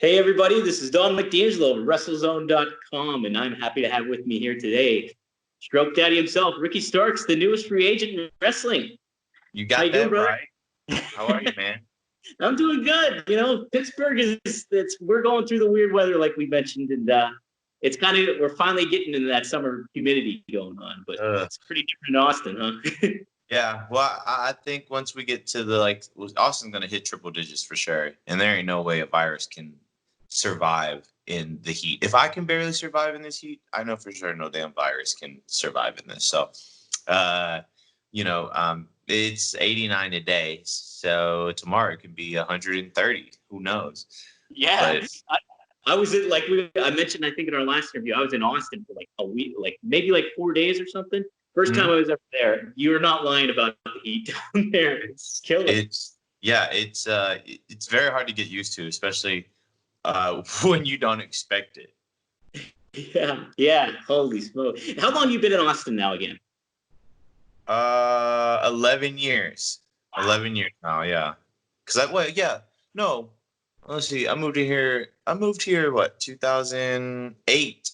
Hey, everybody, this is Don McDangelo of WrestleZone.com, and I'm happy to have with me here today Stroke Daddy himself, Ricky Starks, the newest free agent in wrestling. You How you got doing, that brother? right. How are you, man? I'm doing good. You know, Pittsburgh we're going through the weird weather like we mentioned, and it's kind of we're finally getting into that summer humidity going on, but Uh, it's pretty different in Austin, huh? yeah. Well, I think once we get to Austin's gonna hit triple digits for sure, and there ain't no way a virus can survive in the heat. If I can barely survive in this heat, I know for sure no damn virus can survive in this. So, uh, it's 89 a day, so tomorrow it could be 130. Who knows? Yeah, But I was in I mentioned I think in our last interview I was in Austin for like a week, like maybe like 4 days or something. First time mhm. I was up there. You're not lying about the heat down there. It's killer. It's very hard to get used to, especially when you don't expect it. Yeah, yeah. Holy smoke! How long you been in Austin now again? 11 years. Wow. 11 years now, yeah. Yeah. No. Let's see. I moved here what, 2008.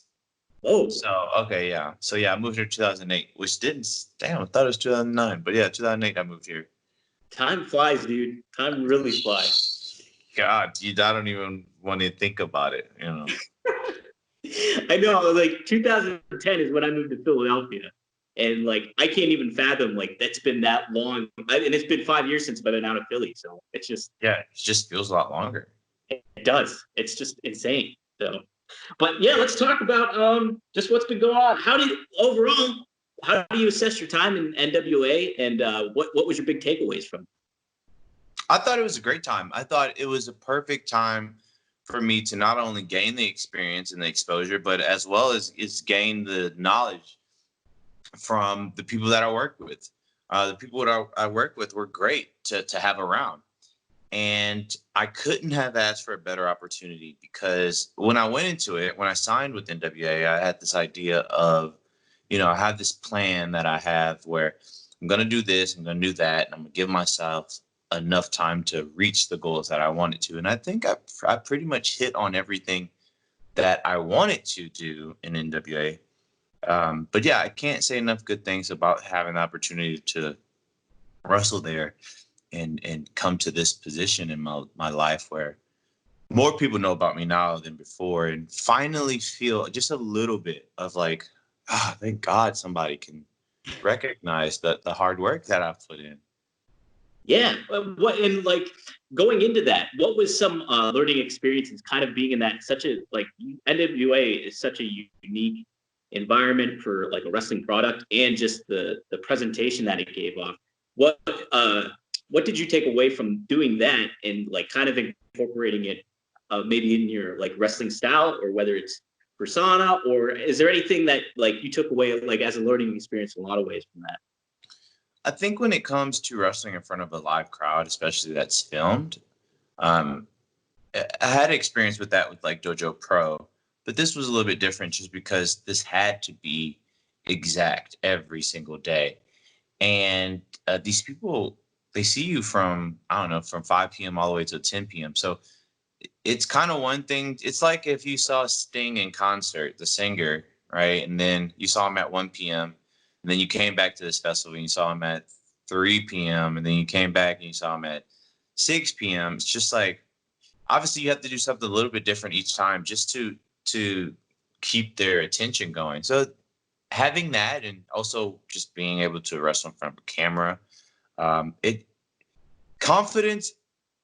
Whoa, So, okay, yeah. So yeah, I moved here 2008, which didn't damn, I thought it was 2009, but yeah, 2008 I moved here. time flies, dude. Time really flies. God, I don't even want to think about it, I know, like 2010 is when I moved to Philadelphia, and like I can't even fathom like that's been that long. And it's been 5 years since I've been out of Philly, so it's just Yeah, it just feels a lot longer. it does. It's just insane. So, but yeah, let's talk about just what's been going on. How do you assess your time in NWA, and what was your big takeaways from? I thought it was a great time. I thought it was a perfect time for me to not only gain the experience and the exposure, but as well as gain the knowledge from the people that I work with. The people that I work with were great to have around. And I couldn't have asked for a better opportunity because when I went into it, when I signed with NWA, I had this idea of, I have this plan that I have where I'm going to do this, I'm going to do that, and I'm going to give myself enough time to reach the goals that I wanted to. And I think I pretty much hit on everything that I wanted to do in NWA. But yeah, I can't say enough good things about having the opportunity to wrestle there and come to this position in my life where more people know about me now than before, and finally feel just a little bit of like, thank God somebody can recognize the hard work that I've put in. Yeah, what and like going into that, what was some learning experiences? Kind of being in that such a like NWA is such a unique environment for like a wrestling product, and just the presentation that it gave off. What uh, what did you take away from doing that, and like kind of incorporating it maybe in your like wrestling style, or whether it's persona, or is there anything that like you took away like as a learning experience in a lot of ways from that? I think when it comes to wrestling in front of a live crowd, especially that's filmed, um, I had experience with that with like Dojo Pro, but this was a little bit different just because this had to be exact every single day. And these people, they see you from, I don't know, from 5 p.m. all the way to 10 p.m. So it's kind of one thing. It's like if you saw Sting in concert, the singer, right? And then you saw him at 1 p.m. And then you came back to this festival and you saw him at 3 p.m. And then you came back and you saw him at 6 p.m. It's just like, obviously you have to do something a little bit different each time just to keep their attention going. So having that, and also just being able to wrestle in front of a camera, it confidence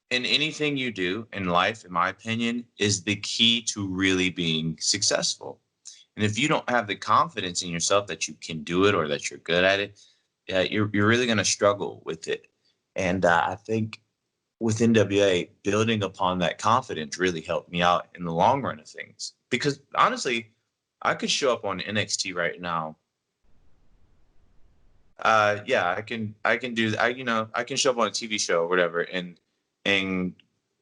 in anything you do in life, in my opinion, is the key to really being successful. And if you don't have the confidence in yourself that you can do it or that you're good at it, you're really going to struggle with it. And I think with NWA, building upon that confidence really helped me out in the long run of things. Because honestly, I could show up on NXT right now. Yeah, I can do I can show up on a TV show or whatever and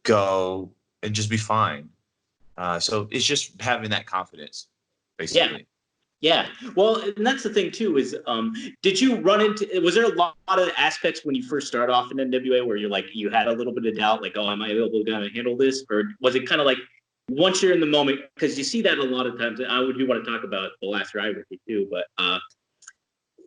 go and just be fine. So it's just having that confidence, Yeah, basically. yeah. Well, and that's the thing too is did you run into was there a lot of aspects when you first started off in NWA where you're like you had a little bit of doubt like, oh, am I able to kind of handle this, or was it kind of like once you're in the moment, because you see that a lot of times. I would do want to talk about the last ride with you too, but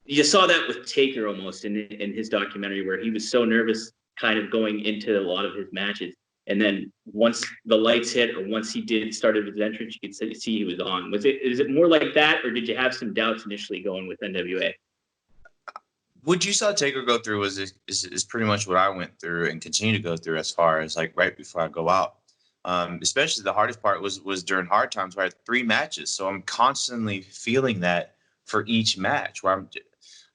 you saw that with Taker almost in his documentary where he was so nervous kind of going into a lot of his matches. And then once the lights hit or once he did started his entrance, you could see he was on. Is it more like that, or did you have some doubts initially going with NWA? What you saw Taker go through is pretty much what I went through and continue to go through as far as like right before I go out. Especially the hardest part was during hard times where I had 3 matches. So I'm constantly feeling that for each match where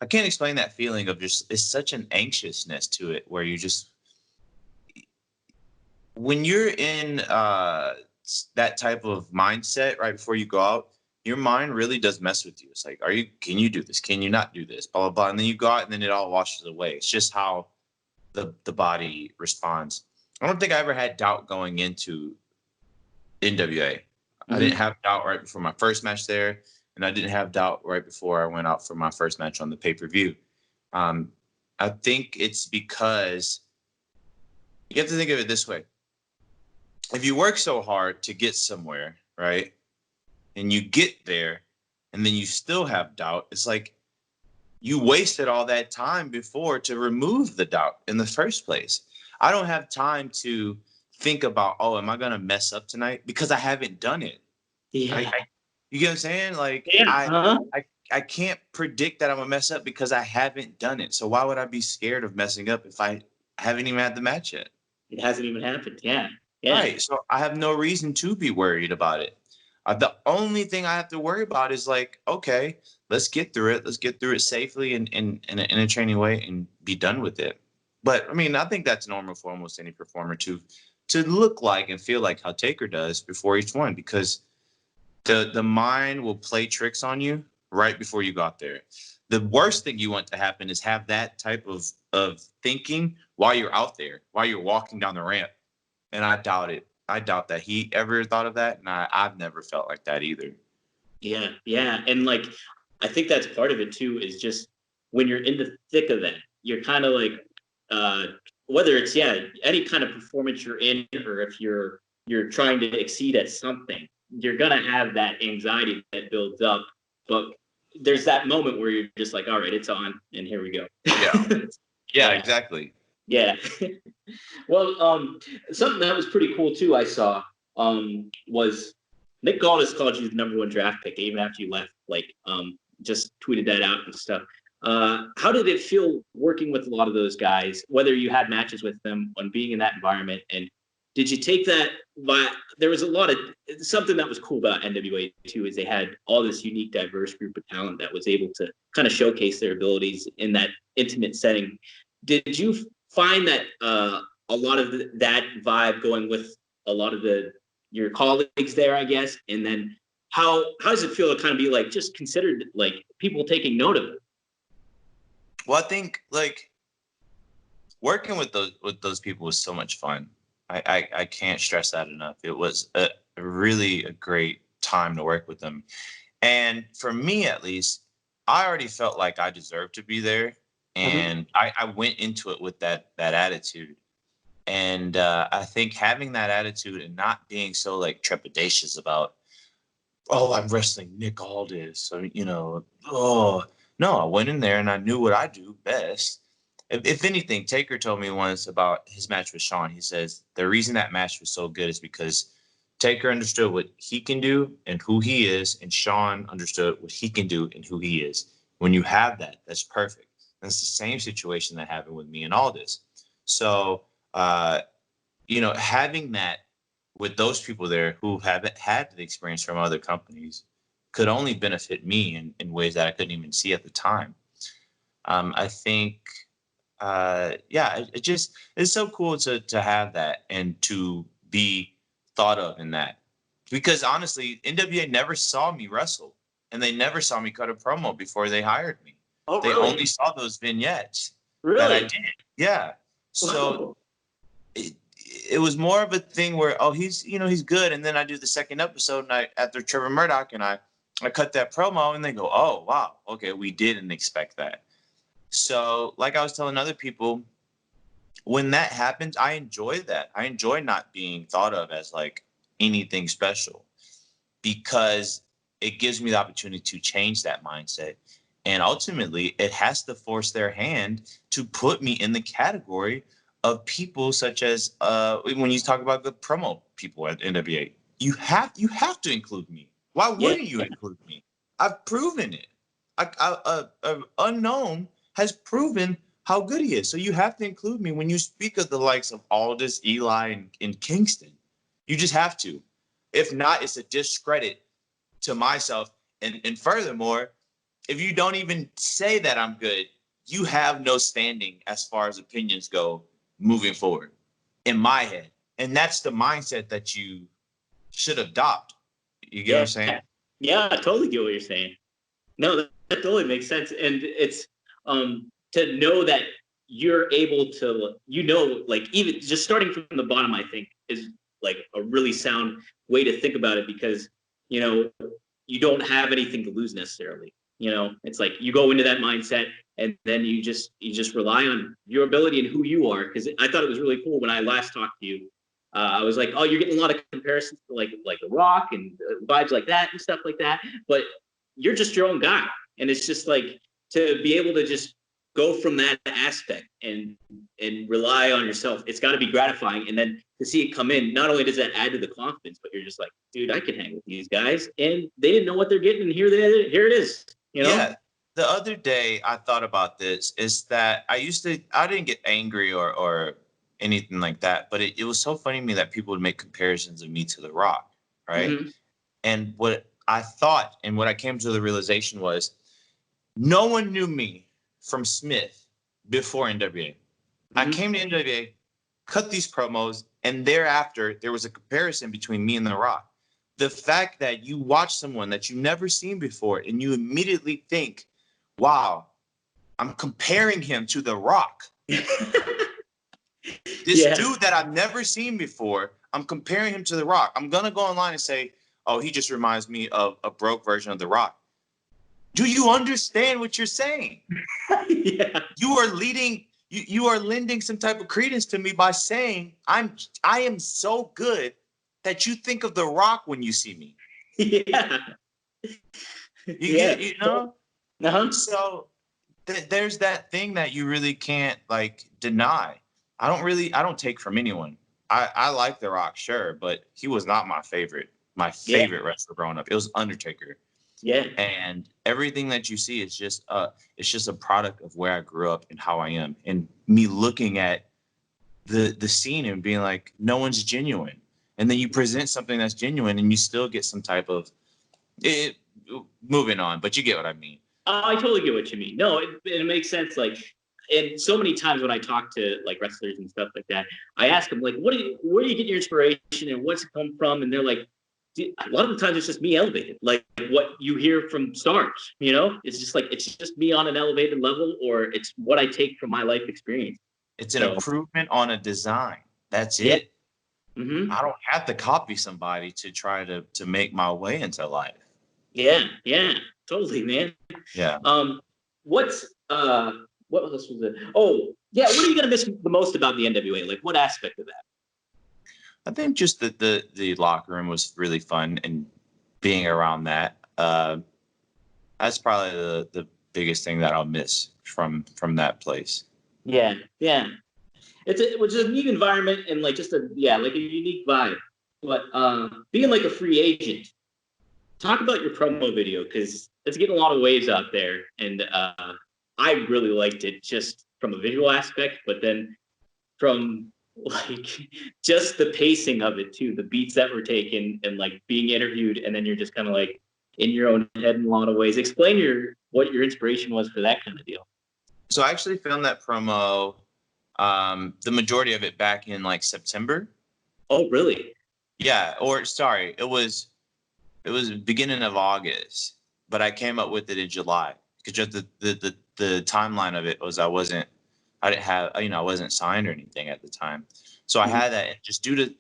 I can't explain that feeling of just, it's such an anxiousness to it where you just, when you're in that type of mindset right before you go out, your mind really does mess with you. It's like, can you do this? Can you not do this? Blah, blah, blah. And then you go out and then it all washes away. It's just how the body responds. I don't think I ever had doubt going into NWA. Mm-hmm. I didn't have doubt right before my first match there. And I didn't have doubt right before I went out for my first match on the pay-per-view. I think it's because you have to think of it this way. If you work so hard to get somewhere, right, and you get there, and then you still have doubt, it's like you wasted all that time before to remove the doubt in the first place. I don't have time to think about, oh, am I going to mess up tonight? Because I haven't done it. Yeah. You get what I'm saying? Like, yeah. I can't predict that I'm going to mess up because I haven't done it. So why would I be scared of messing up if I haven't even had the match yet? It hasn't even happened. Yeah. Right. So I have no reason to be worried about it. The only thing I have to worry about is like, okay, let's get through it. Let's get through it safely and in a training way and be done with it. But I mean, I think that's normal for almost any performer to look like and feel like how Taker does before each one, because the mind will play tricks on you right before you got there. The worst thing you want to happen is have that type of thinking while you're out there, while you're walking down the ramp. And I doubt it. I doubt that he ever thought of that. And I've never felt like that either. Yeah. Yeah. And like, I think that's part of it too, is just when you're in the thick of that, you're kind of like, whether it's, any kind of performance you're in, or if you're trying to exceed at something, you're going to have that anxiety that builds up. But there's that moment where you're just like, all right, it's on, and here we go. Yeah, exactly. Yeah. Well, something that was pretty cool too, I saw, was Nick Galdis called you the #1 draft pick even after you left. Like, just tweeted that out and stuff. How did it feel working with a lot of those guys, whether you had matches with them on being in that environment? And did you take that there was a lot of something that was cool about NWA too, is they had all this unique, diverse group of talent that was able to kind of showcase their abilities in that intimate setting. Did you find that a lot of that vibe going with a lot of your colleagues there, I guess? And then how does it feel to kind of be like just considered like people taking note of it? Well, I think like working with those people was so much fun. I can't stress that enough. It was a really a great time to work with them. And for me, at least, I already felt like I deserved to be there. And I went into it with that attitude. And I think having that attitude and not being so like trepidatious about, oh, I'm wrestling Nick Aldis. So, no, I went in there and I knew what I do best. If anything, Taker told me once about his match with Shawn. He says the reason that match was so good is because Taker understood what he can do and who he is, and Shawn understood what he can do and who he is. When you have that, that's perfect. That's the same situation that happened with me and Aldis. So, having that with those people there who haven't had the experience from other companies could only benefit me in ways that I couldn't even see at the time. I think, it's so cool to have that and to be thought of in that. Because honestly, NWA never saw me wrestle, and they never saw me cut a promo before they hired me. Oh, they really? only saw those vignettes that I did. Yeah. So it was more of a thing where, oh, he's good. And then I do the second episode and after Trevor Murdoch, and I cut that promo, and they go, oh, wow. Okay. We didn't expect that. So like I was telling other people, when that happens, I enjoy that. I enjoy not being thought of as like anything special, because it gives me the opportunity to change that mindset. And ultimately, it has to force their hand to put me in the category of people such as when you talk about the promo people at NWA, you have to include me. Why Yeah. wouldn't you include me? I've proven it. Unknown has proven how good he is. So you have to include me when you speak of the likes of Aldis, Eli, and Kingston. You just have to. If not, it's a discredit to myself. And furthermore, if you don't even say that I'm good, you have no standing as far as opinions go moving forward in my head. And that's the mindset that you should adopt. You get what I'm saying? Yeah, I totally get what you're saying. No, that totally makes sense. And it's to know that you're able to, like even just starting from the bottom, I think is like a really sound way to think about it, because, you don't have anything to lose necessarily. It's like you go into that mindset and then you just rely on your ability and who you are. Because I thought it was really cool when I last talked to you. I was like, oh, you're getting a lot of comparisons to like The Rock and vibes like that and stuff like that. But you're just your own guy. And it's just like to be able to just go from that aspect and rely on yourself. It's got to be gratifying. And then to see it come in, not only does that add to the confidence, but you're just like, dude, I can hang with these guys. And they didn't know what they're getting. And here it is. Yeah. The other day I thought about this is that I didn't get angry or anything like that, but it was so funny to me that people would make comparisons of me to The Rock, right? Mm-hmm. And what I thought and what I came to the realization was no one knew me from Smith before NWA. I came to NWA, cut these promos, and thereafter there was a comparison between me and The Rock. The fact that you watch someone that you've never seen before and you immediately think, wow, I'm comparing him to The Rock. This dude that I've never seen before, I'm comparing him to The Rock. I'm going to go online and say, oh, he just reminds me of a broke version of The Rock. Do you understand what you're saying? Yeah. You are lending some type of credence to me by saying I am so good that you think of The Rock when you see me. Yeah. You know? Uh-huh. So there's that thing that you really can't like deny. I don't take from anyone. I like The Rock, sure, but he was not my favorite. My favorite wrestler growing up. It was Undertaker. Yeah. And everything that you see is just a product of where I grew up and how I am. And me looking at the scene and being like, no one's genuine. And then you present something that's genuine and you still get some type of moving on, but you get what I mean. I totally get what you mean. No, it makes sense. Like, and so many times when I talk to like wrestlers and stuff like that, I ask them like, where do you get your inspiration and what's it come from? And they're like, a lot of the times it's just me elevated, like what you hear from stars. It's just like it's just me on an elevated level, or it's what I take from my life experience. It's an improvement on a design. That's it. Mm-hmm. I don't have to copy somebody to try to make my way into life. Yeah, totally, man. Yeah. What else was it? Oh, yeah. What are you gonna miss the most about the NWA? Like, what aspect of that? I think just the locker room was really fun and being around that. That's probably the biggest thing that I'll miss from that place. Yeah. It was a neat environment and like just a unique vibe. But being like a free agent, talk about your promo video, because it's getting a lot of waves out there, and I really liked it just from a visual aspect, but then from like just the pacing of it too, the beats that were taken and like being interviewed, and then you're just kind of like in your own head in a lot of ways. Explain what your inspiration was for that kind of deal. So I actually filmed that promo, the majority of it back in like September. Oh, really? Yeah, or sorry, it was beginning of August, but I came up with it in July because just the timeline of it was I wasn't signed or anything at the time, so I had that. And just due to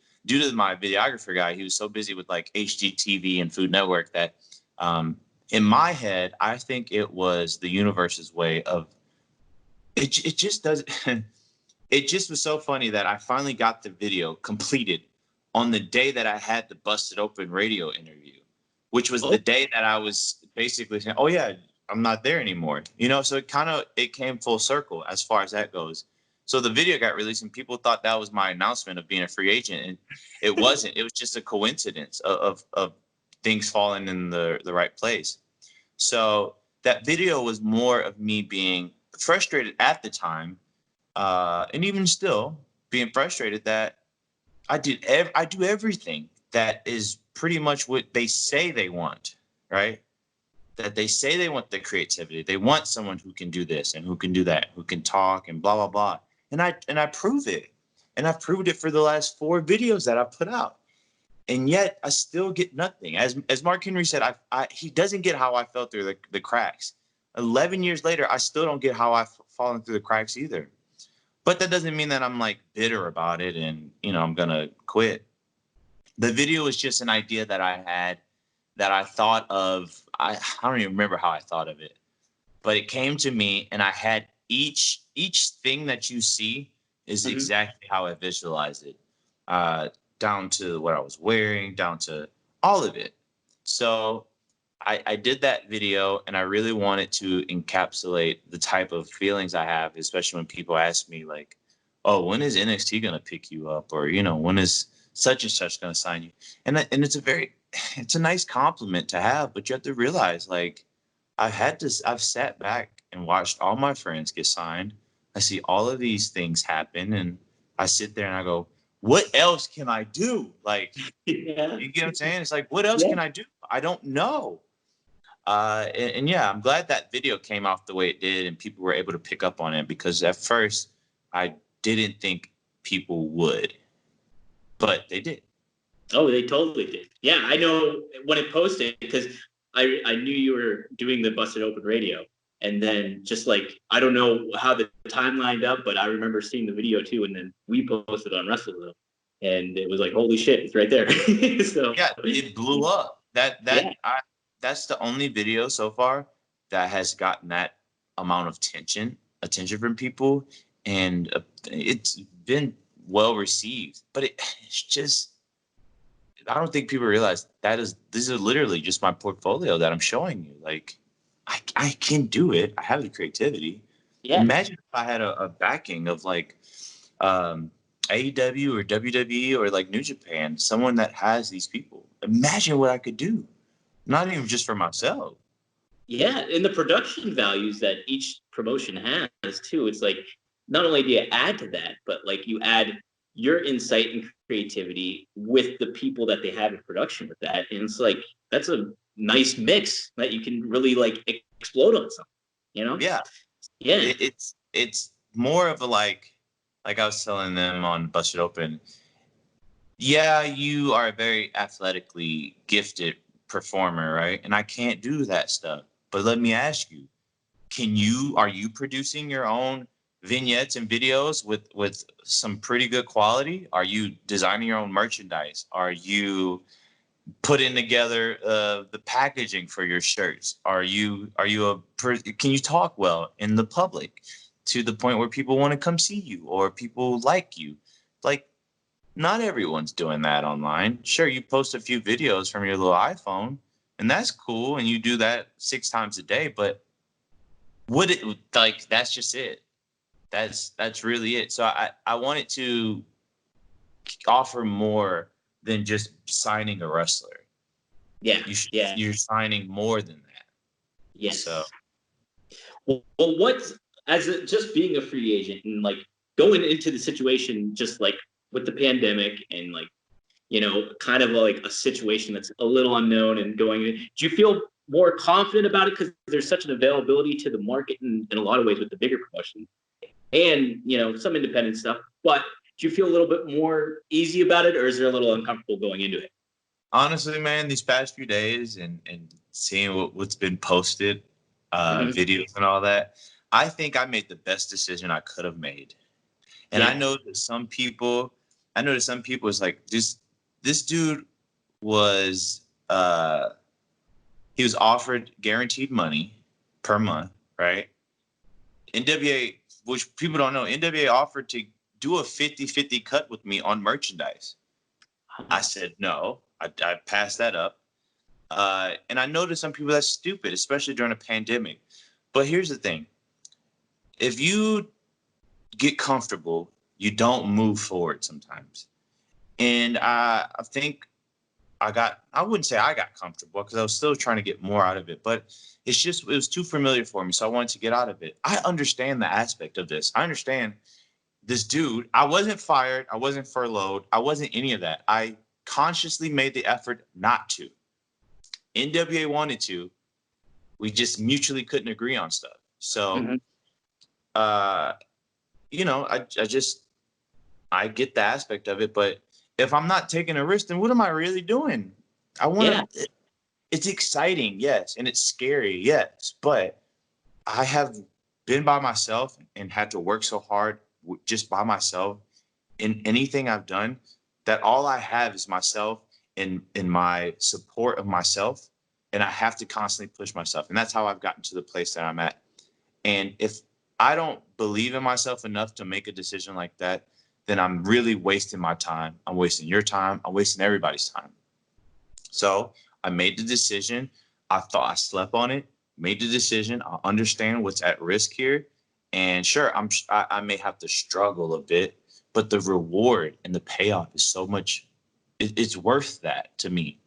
my videographer guy, he was so busy with like HGTV and Food Network that in my head I think it was the universe's way of it. It just does. It just was so funny that I finally got the video completed on the day that I had the Busted Open radio interview, which was the day that I was basically saying, oh yeah, I'm not there anymore. So it came full circle as far as that goes. So the video got released and people thought that was my announcement of being a free agent. And it wasn't. It was just a coincidence of things falling in the right place. So that video was more of me being frustrated at the time, and even still being frustrated that I do everything that is pretty much what they say they want, right? That they say they want the creativity. They want someone who can do this and who can do that, who can talk and blah, blah, blah. And I prove it. And I've proved it for the last 4 videos that I've put out. And yet I still get nothing. As Mark Henry said, he doesn't get how I fell through the cracks. 11 years later, I still don't get how I've fallen through the cracks either. But that doesn't mean that I'm like bitter about it and, I'm going to quit. The video is just an idea that I had that I thought of. I don't even remember how I thought of it, but it came to me and I had each thing that you see is exactly how I visualized it, down to what I was wearing, down to all of it. So I did that video and I really wanted to encapsulate the type of feelings I have, especially when people ask me like, oh, when is NXT going to pick you up? Or, when is such and such going to sign you? And it's a nice compliment to have, but you have to realize like I've sat back and watched all my friends get signed. I see all of these things happen and I sit there and I go, what else can I do? Like, Yeah. you get what I'm saying? It's like, what else can I do? I don't know. And yeah, I'm glad that video came off the way it did and people were able to pick up on it, because at first I didn't think people would, but they did. Oh, they totally did. Yeah, I know when it posted, because I knew you were doing the Busted Open radio. And then just like, I don't know how the time lined up, but I remember seeing the video too. And then we posted on WrestleZone. And it was like, holy shit, it's right there. So yeah, it blew up. That's the only video so far that has gotten that amount of attention from people, and it's been well received. But it's just, I don't think people realize this is literally just my portfolio that I'm showing you. Like, I can do it. I have the creativity. Yeah. Imagine if I had a backing of like AEW or WWE or like New Japan, someone that has these people. Imagine what I could do. Not even just for myself. Yeah, and the production values that each promotion has too. It's like, not only do you add to that, but like you add your insight and creativity with the people that they have in production with that. And it's like, that's a nice mix that you can really like explode on something, Yeah. Yeah. It's more of a like I was telling them on Busted Open. Yeah, you are a very athletically gifted performer, right? And I can't do that stuff. But let me ask you, are you producing your own vignettes and videos with some pretty good quality? Are you designing your own merchandise? Are you putting together the packaging for your shirts? Can you talk well in the public to the point where people want to come see you or people like you? Like, not everyone's doing that online. Sure, you post a few videos from your little iPhone, and that's cool, and you do that 6 times a day, but that's just it. That's really it. So I wanted to offer more than just signing a wrestler. Yeah. You're signing more than that. Yes. So well, just being a free agent and like going into the situation just like with the pandemic and like, kind of like a situation that's a little unknown and do you feel more confident about it because there's such an availability to the market in a lot of ways with the bigger promotion and, some independent stuff, but do you feel a little bit more easy about it, or is there a little uncomfortable going into it? honestly, man, these past few days and seeing what's been posted, videos and all that, I think I made the best decision I could have made. And I know that some people it's like this dude was he was offered guaranteed money per month, right? NWA, which people don't know, NWA offered to do a 50-50 cut with me on merchandise. I said no. I passed that up. And I noticed some people that's stupid, especially during a pandemic. But here's the thing. If you get comfortable, you don't move forward sometimes. And I think I wouldn't say I got comfortable because I was still trying to get more out of it, but it was too familiar for me. So I wanted to get out of it. I understand the aspect of this. I understand this dude. I wasn't fired. I wasn't furloughed. I wasn't any of that. I consciously made the effort not to. NWA wanted to. We just mutually couldn't agree on stuff. So, I get the aspect of it, but if I'm not taking a risk, then what am I really doing? I want to. It's exciting, yes, and it's scary, yes, but I have been by myself and had to work so hard just by myself in anything I've done that all I have is myself and my support of myself, and I have to constantly push myself, and that's how I've gotten to the place that I'm at. And if I don't believe in myself enough to make a decision like that, then I'm really wasting my time. I'm wasting your time. I'm wasting everybody's time. So I made the decision. I thought I slept on it, made the decision. I understand what's at risk here. And sure, I may have to struggle a bit, but the reward and the payoff is so much, it's worth that to me.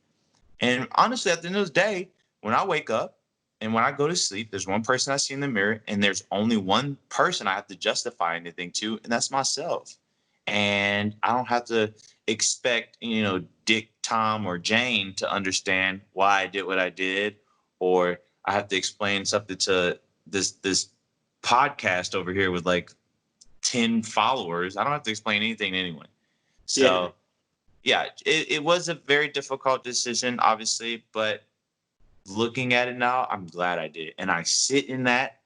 And honestly, at the end of the day, when I wake up and when I go to sleep, there's one person I see in the mirror, and there's only one person I have to justify anything to, and that's myself. And I don't have to expect, Dick, Tom, or Jane to understand why I did what I did, or I have to explain something to this podcast over here with like 10 followers. I don't have to explain anything to anyone. So yeah, it was a very difficult decision, obviously, but looking at it now, I'm glad I did it. And I sit in that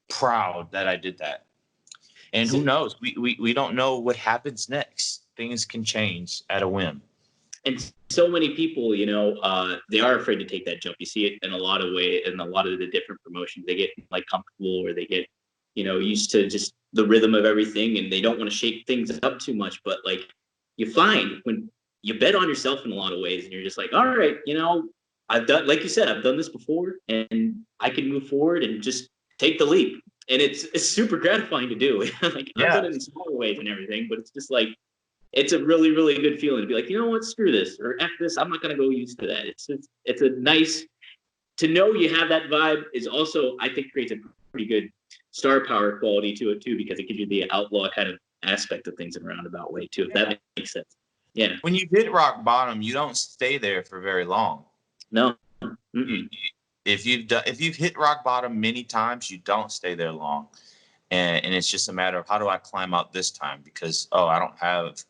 proud that I did that. And who knows? We don't know what happens next. Things can change at a whim. And so many people, they are afraid to take that jump. You see it in a lot of ways, in a lot of the different promotions. They get like comfortable, or they get, used to just the rhythm of everything, and they don't want to shake things up too much. But like, you find when you bet on yourself in a lot of ways, and you're just like, all right, I've done, like you said, I've done this before, and I can move forward and just take the leap. And it's super gratifying to do. Like, I've done it in smaller ways and everything, but it's just like, it's a really, really good feeling to be like, you know what, screw this, or F this, I'm not going to go used to that. It's a nice, to know you have that vibe is also, I think, creates a pretty good star power quality to it too, because it gives you the outlaw kind of aspect of things in a roundabout way too, if that makes sense. Yeah. When you hit rock bottom, you don't stay there for very long. No. If you've hit rock bottom many times, you don't stay there long. And it's just a matter of, how do I climb out this time? Because, I don't have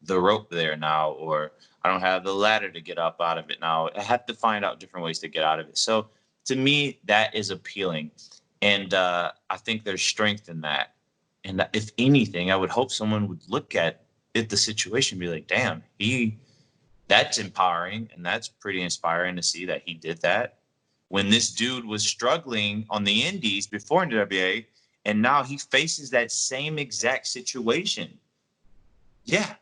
the rope there now, or I don't have the ladder to get up out of it now. I have to find out different ways to get out of it. So to me, that is appealing. And I think there's strength in that. And if anything, I would hope someone would look at the situation and be like, damn, that's empowering. And that's pretty inspiring to see that he did that. When this dude was struggling on the indies before NWA, and now he faces that same exact situation. Yeah.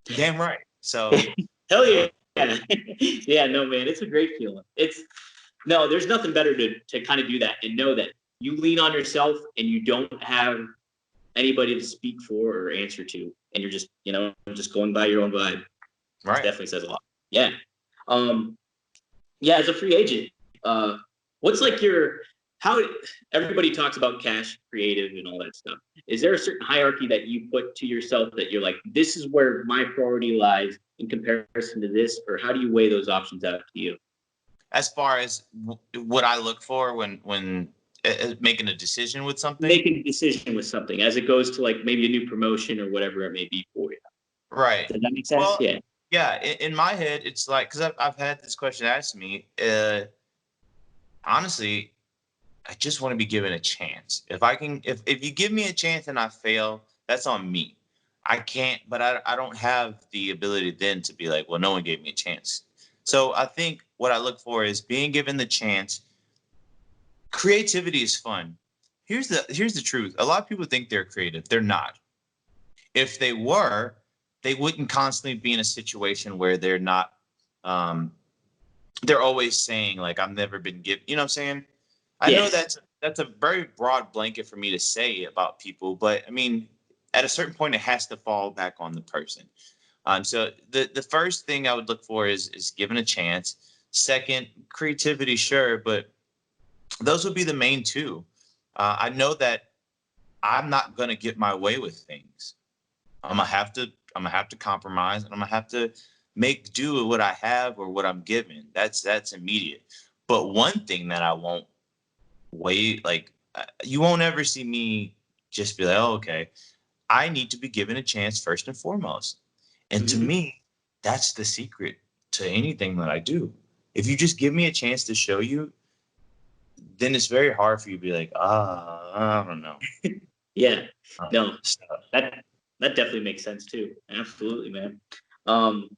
Damn right. So hell yeah. Yeah, no, man, it's a great feeling. There's nothing better to kind of do that and know that you lean on yourself and you don't have anybody to speak for or answer to, and you're just, just going by your own vibe. Right. It definitely says a lot. Yeah. As a free agent, what's like how everybody talks about cash, creative, and all that stuff. Is there a certain hierarchy that you put to yourself that you're like, this is where my priority lies in comparison to this, or how do you weigh those options out to you? As far as what I look for when making a decision with something? Making a decision with something as it goes to like maybe a new promotion or whatever it may be for you. Right. Does that make sense? Well, yeah. In my head, it's like, because I've had this question asked to me. Honestly, I just want to be given a chance. If you give me a chance and I fail, that's on me. I can't, but I don't have the ability then to be like, well, no one gave me a chance. So I think what I look for is being given the chance. Creativity is fun. Here's the truth. A lot of people think they're creative. They're not. If they were, they wouldn't constantly be in a situation where they're not, they're always saying like, I've never been given, you know what I'm saying? I know Yes. that's a very broad blanket for me to say about people, but I mean, at a certain point, it has to fall back on the person. So the first thing I would look for is given a chance. Second, creativity, sure, but those would be the main two. I know that I'm not gonna get my way with things. I'm gonna have to compromise, and I'm gonna have to make do with what I have or what I'm given. That's immediate. But one thing that I won't wait, like you won't ever see me just be like, oh, okay. I need to be given a chance first and foremost. And to Mhm. me, that's the secret to anything that I do. If you just give me a chance to show you, then it's very hard for you to be like, I don't know. Yeah. No, So, that that definitely makes sense too. Absolutely, man. Um,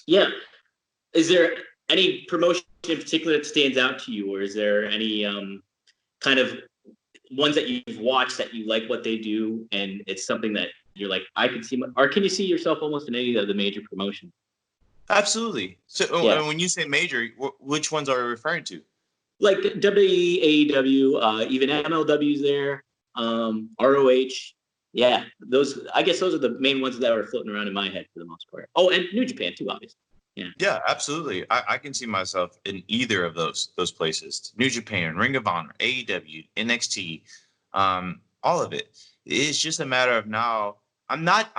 yeah. Is there any promotion in particular that stands out to you, or is there any kind of ones that you've watched that you like what they do, and it's something that you're like, I could see, or can you see yourself almost in any of the major promotions? absolutely. So Yeah, and when you say major, which ones are you referring to? like WWE, AEW, even MLW's there, ROH. Yeah, those. I guess those are the main ones that are floating around in my head for the most part. Oh, and New Japan too, obviously. Yeah. Yeah, absolutely. I can see myself in either of those places. New Japan, Ring of Honor, AEW, NXT, all of it. It's just a matter of now. I'm not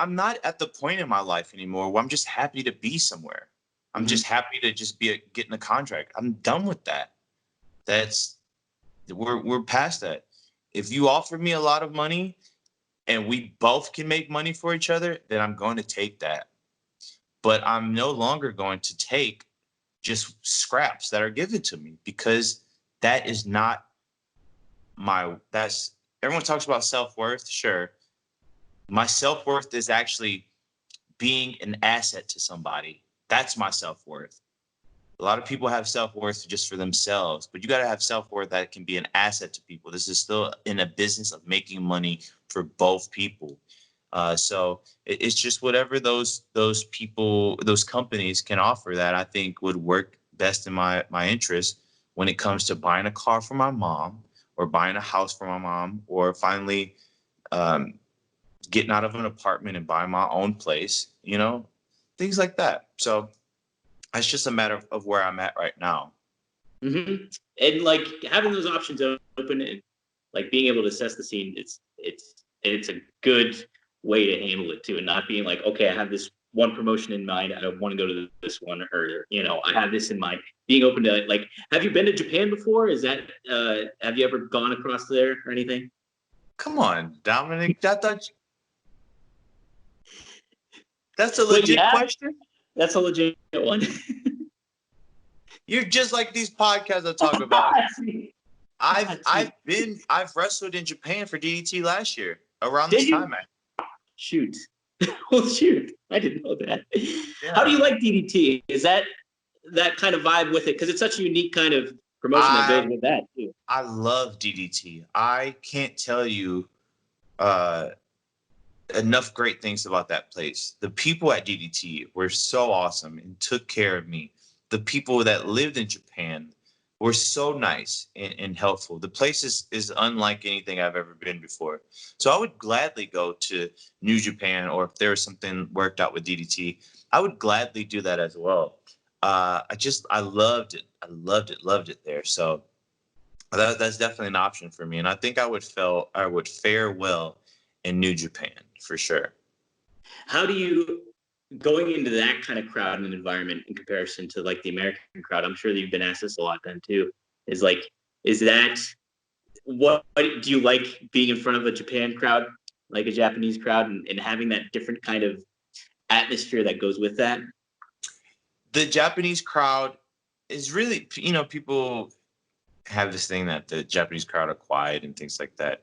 at the point in my life anymore where I'm just happy to be somewhere. I'm Mm-hmm. just happy to just getting a contract. I'm done with that. That's we're past that. If you offer me a lot of money and we both can make money for each other, then I'm going to take that. But I'm no longer going to take just scraps that are given to me because that is not that's everyone talks about self-worth. Sure. My self-worth is actually being an asset to somebody. That's my self-worth. A lot of people have self-worth just for themselves, but you got to have self-worth that can be an asset to people. This is still in a business of making money for both people. So it's just whatever those people, those companies can offer that I think would work best in my interest when it comes to buying a car for my mom or buying a house for my mom or finally um, getting out of an apartment and buying my own place, things like that. So it's just a matter of where I'm at right now. Mm-hmm. And like having those options open and like being able to assess the scene, it's a good way to handle it too, and not being like, okay, I have this one promotion in mind, I want to go to this one, or I have this in mind. Being open to like, have you been to Japan before? Is that have you ever gone across there or anything? Come on, Dominic. That's a Wait, legit yeah, question. that's a legit one. You're just like these podcasts I talk about. I've wrestled in Japan for DDT last year around this Did you? time, man. Shoot. Well, shoot. I didn't know that. How do Yeah. you like DDT? Is that kind of vibe with it? Because it's such a unique kind of promotion that goes I with that too. I love DDT. I can't tell you uh enough great things about that place. The people at DDT were so awesome and took care of me. The people that lived in Japan were so nice and helpful. The place is unlike anything I've ever been before. So I would gladly go to New Japan, or if there was something worked out with DDT, I would gladly do that as well. I loved it. Loved it there. So that's definitely an option for me. And I think I would fare well in New Japan for sure. How do you going into that kind of crowd and environment in comparison to like the American crowd? I'm sure that you've been asked this a lot then too. Is like, is that what do you like being in front of a Japan crowd, like a Japanese crowd, and having that different kind of atmosphere that goes with that? The Japanese crowd is really, people have this thing that the Japanese crowd are quiet and things like that.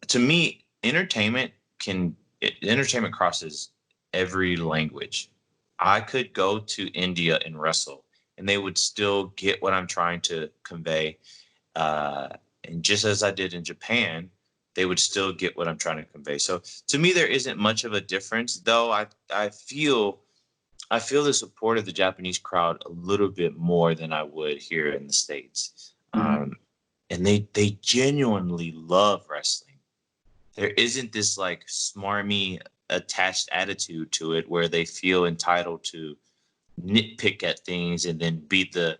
To me, entertainment crosses every language. I could go to India and wrestle, and they would still get what I'm trying to convey. Uh, and just as I did in Japan, they would still get what I'm trying to convey. So to me, there isn't much of a difference, though. I feel the support of the Japanese crowd a little bit more than I would here in the States. And they genuinely love wrestling. There isn't this like smarmy attached attitude to it where they feel entitled to nitpick at things and then be the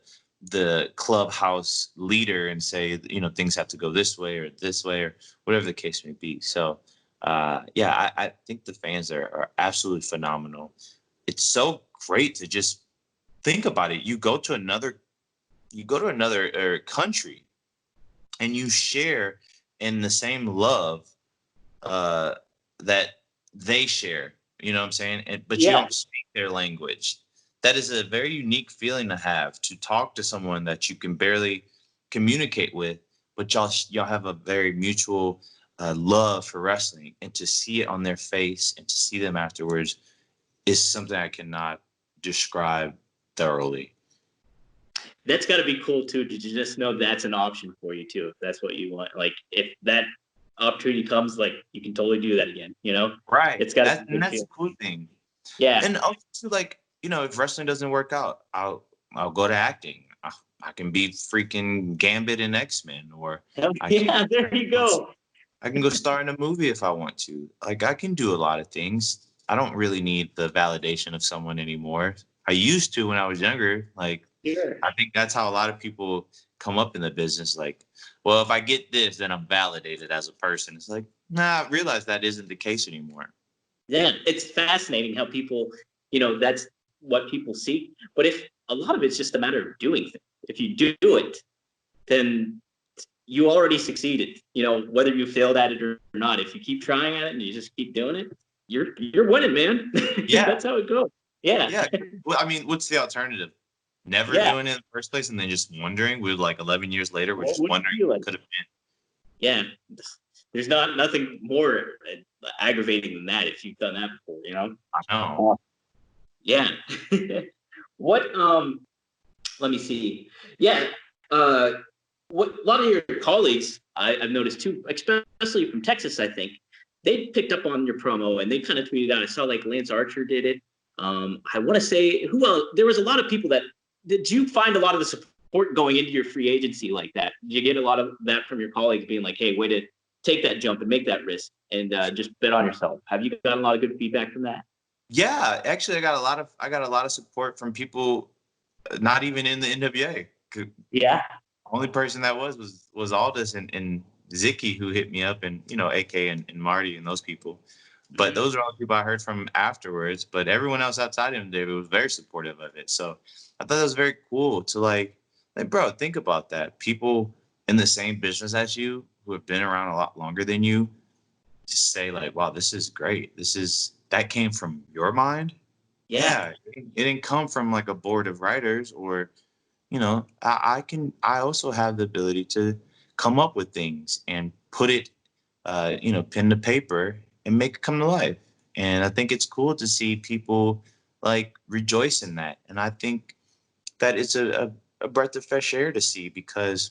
clubhouse leader and say, things have to go this way or whatever the case may be. So I think the fans are absolutely phenomenal. It's so great to just think about it. You go to another country and you share in the same love that they share. You know what I'm saying? But you don't speak their language. That is a very unique feeling to have, to talk to someone that you can barely communicate with, but y'all have a very mutual love for wrestling, and to see it on their face and to see them afterwards is something I cannot describe thoroughly. That's got to be cool too. Did you just know that's an option for you too? If that's what you want, like if that opportunity comes, like you can totally do that again. Right? It's got that's a cool thing. Yeah, and also like if wrestling doesn't work out, I'll go to acting. I can be freaking Gambit in X-Men, or there you go. I can go star in a movie if I want to. Like I can do a lot of things. I don't really need the validation of someone anymore. I used to when I was younger. Like Sure. I think that's how a lot of people come up in the business. Like, well, if I get this, then I'm validated as a person. It's like, nah, I realize that isn't the case anymore. Yeah, it's fascinating how people, that's what people seek. But if a lot of it's just a matter of doing things. If you do it, then you already succeeded. Whether you failed at it or not, if you keep trying at it and you just keep doing it, you're winning, man. Yeah. That's how it goes. Yeah. Yeah. Well, I mean, what's the alternative? Never doing it in the first place and then just wondering. We're like 11 years later, we're just wondering what could have been. Yeah. There's nothing more aggravating than that if you've done that before, I know. Yeah. What let me see. Yeah. What a lot of your colleagues I've noticed too, especially from Texas, I think, they picked up on your promo and they kind of tweeted out. I saw like Lance Archer did it. I want to say who else? There was a lot of people that. Did you find a lot of the support going into your free agency like that? Did you get a lot of that from your colleagues being like, "Hey, way to take that jump and make that risk and just bet on yourself"? Have you gotten a lot of good feedback from that? Yeah, actually, I got a lot of support from people not even in the NWA. Yeah. Only person that was Aldous and Zicky who hit me up, and AK and Marty and those people. But those are all the people I heard from afterwards. But everyone else outside of David was very supportive of it. So I thought that was very cool to like, bro, think about that. People in the same business as you who have been around a lot longer than you to say like, wow, this is great. That came from your mind. Yeah. It didn't come from like a board of writers or, I also have the ability to come up with things and put it, pen to paper and make it come to life. And I think it's cool to see people like rejoice in that. And I think that it's a breath of fresh air to see, because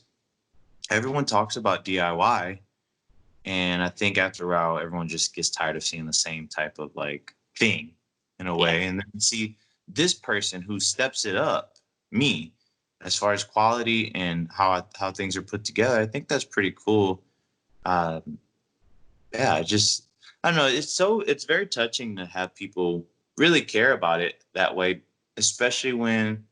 everyone talks about DIY. And I think after a while, everyone just gets tired of seeing the same type of like thing in a way. And then see this person who steps it up, me, as far as quality and how things are put together. I think that's pretty cool. I don't know. It's very touching to have people really care about it that way, especially when